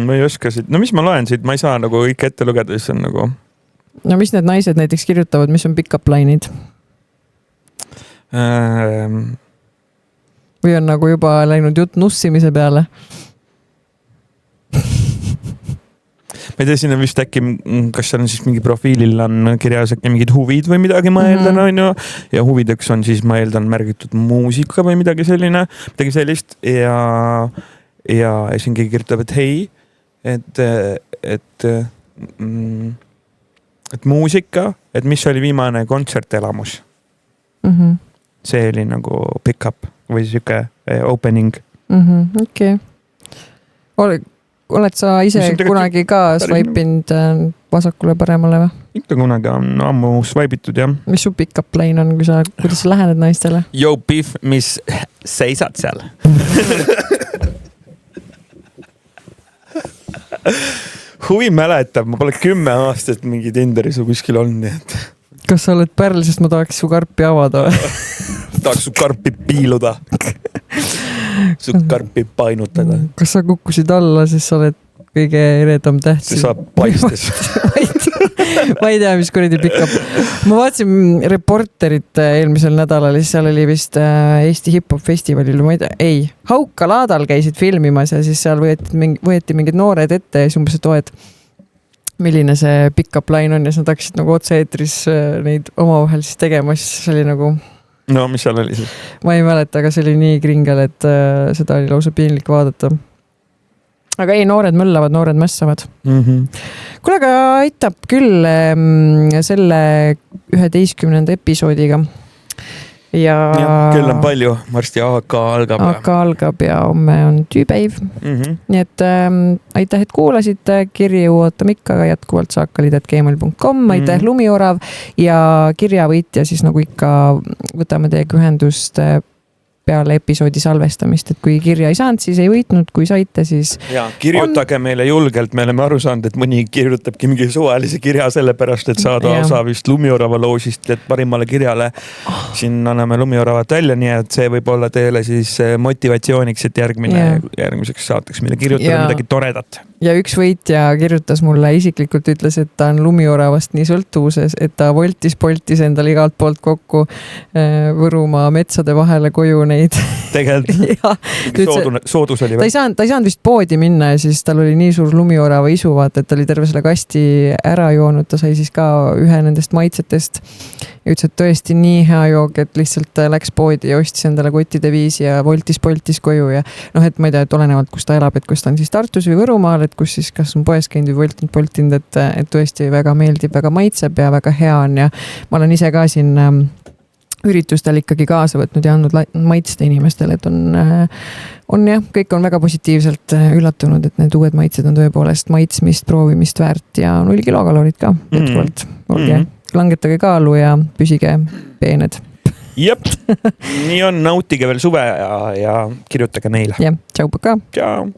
Ma ei oska siit, no mis ma loen siit, ma ei saa nagu kõik ette lugeda, siis on nagu... No mis need naised näiteks kirjutavad, mis on pick-up line'id? Või on nagu juba läinud jutt nussimise peale? Ma ei tea, siin on vist äkki, kas seal on siis mingi profiilil on kirjas äkki mingid huvid või midagi ma eeldan, on ju. Ja huvideks on siis, ma eeldan, märgitud muusika või midagi sellist. Ja siin keegi kirjutab, et hei, et muusika, et mis oli viimane kontsertelamus. See oli nagu pick-up või siuke opening. Okei. Oled sa ise kunagi ka swipe'inud vasakule paremale või? Ikka kunagi on ammu swipe'itud, jah. Mis su pick-up line on, kuidas sa lähened naistele? Yo, Biff, mis seisad seal? Huvi mäletab, ma pole 10 aastat mingi Tinderis või kuskil olnud, nii et... Kas sa oled pärl, sest ma tahaks su karpi avada või? Tahaks su karpi piiluda. Su karpi painutada. Kas sa kukkusid alla, siis sa oled kõige eredam täht. See saab paistes. Ma ei tea, mis kuradi pick-up. Ma vaatasin Reporterit eelmisel nädalal, siis seal oli vist Eesti hip-hop festivalil, ma ei tea, ei. Haukalaadal käisid filmimas ja siis seal võeti mingid noored ette ja siis umbes, et milline see pick-up line on ja siis nad hakkasid nagu otse-eetris neid omavahel siis tegema, siis see oli nagu... No, mis seal oli siis? Ma ei mäleta, aga see oli nii kringel, et seda oli lausa piinlik vaadata. Aga ei, noored möllavad, noored mässavad. Kuule, aga aitab küll selle 11. episoodiga. Ja kell on palju, varsti AK algab. AK algab ja homme on tüüpäiv. Nii et aitäh, et kuulasid. Kirju ootame ikka jätkuvalt saakalid@gmail.com. Aitäh Lumiorav ja kirjavõitja siis nagu ikka võtame teiega ühendust peale episoodi salvestamist, et kui kirja ei saanud, siis ei võitnud, kui saite, siis... Ja, kirjutage meile julgelt, me oleme aru saanud, et mõni kirjutabki mingi suvalise kirja sellepärast, et saada osa vist Lumiorava loosist, et parimale kirjale siin anname Lumioravat välja, nii et see võib olla teile siis motivatsiooniks, et järgmiseks saateks meile kirjutada midagi toredat. Ja üks võitja kirjutas mulle isiklikult, ütles, et ta on Lumioravast nii sõltuvuses, et ta voltis-poltis endale igalt poolt kokku Võrumaa metsade vahele koju neid. Tegelikult soodus oli või? Ta ei saanud vist poodi minna ja siis tal oli nii suur Lumiorava isu, vaata, et ta oli terve selle kasti ära joonud, ta sai siis ka ühe nendest maitsetest ja ütles, et tõesti nii hea joog, et lihtsalt läks poodi ja ostis endale kottide viisi ja voltis-poltis koju ja noh, et ma ei tea, et olenevalt, kus ta elab, et kus ta on siis Tartus või Võrumaal, et kus siis kas on poes käinud või voltinud, et tõesti väga meeldib, väga maitseb ja väga hea on ja ma olen ise ka siin üritustel ikkagi kaasa võtnud ja andnud maitsta inimestele, et on jah, kõik on väga positiivselt üllatunud, et need uued maitsed on tõepoolest maitsmist, proovimist väärt ja 0 kilokalorid ka jätkuvalt. Langetage kaalu ja püsige peened. Jep, nii on, nautige veel suve ja kirjutage meile. Jah, tšau, paka. Tšau.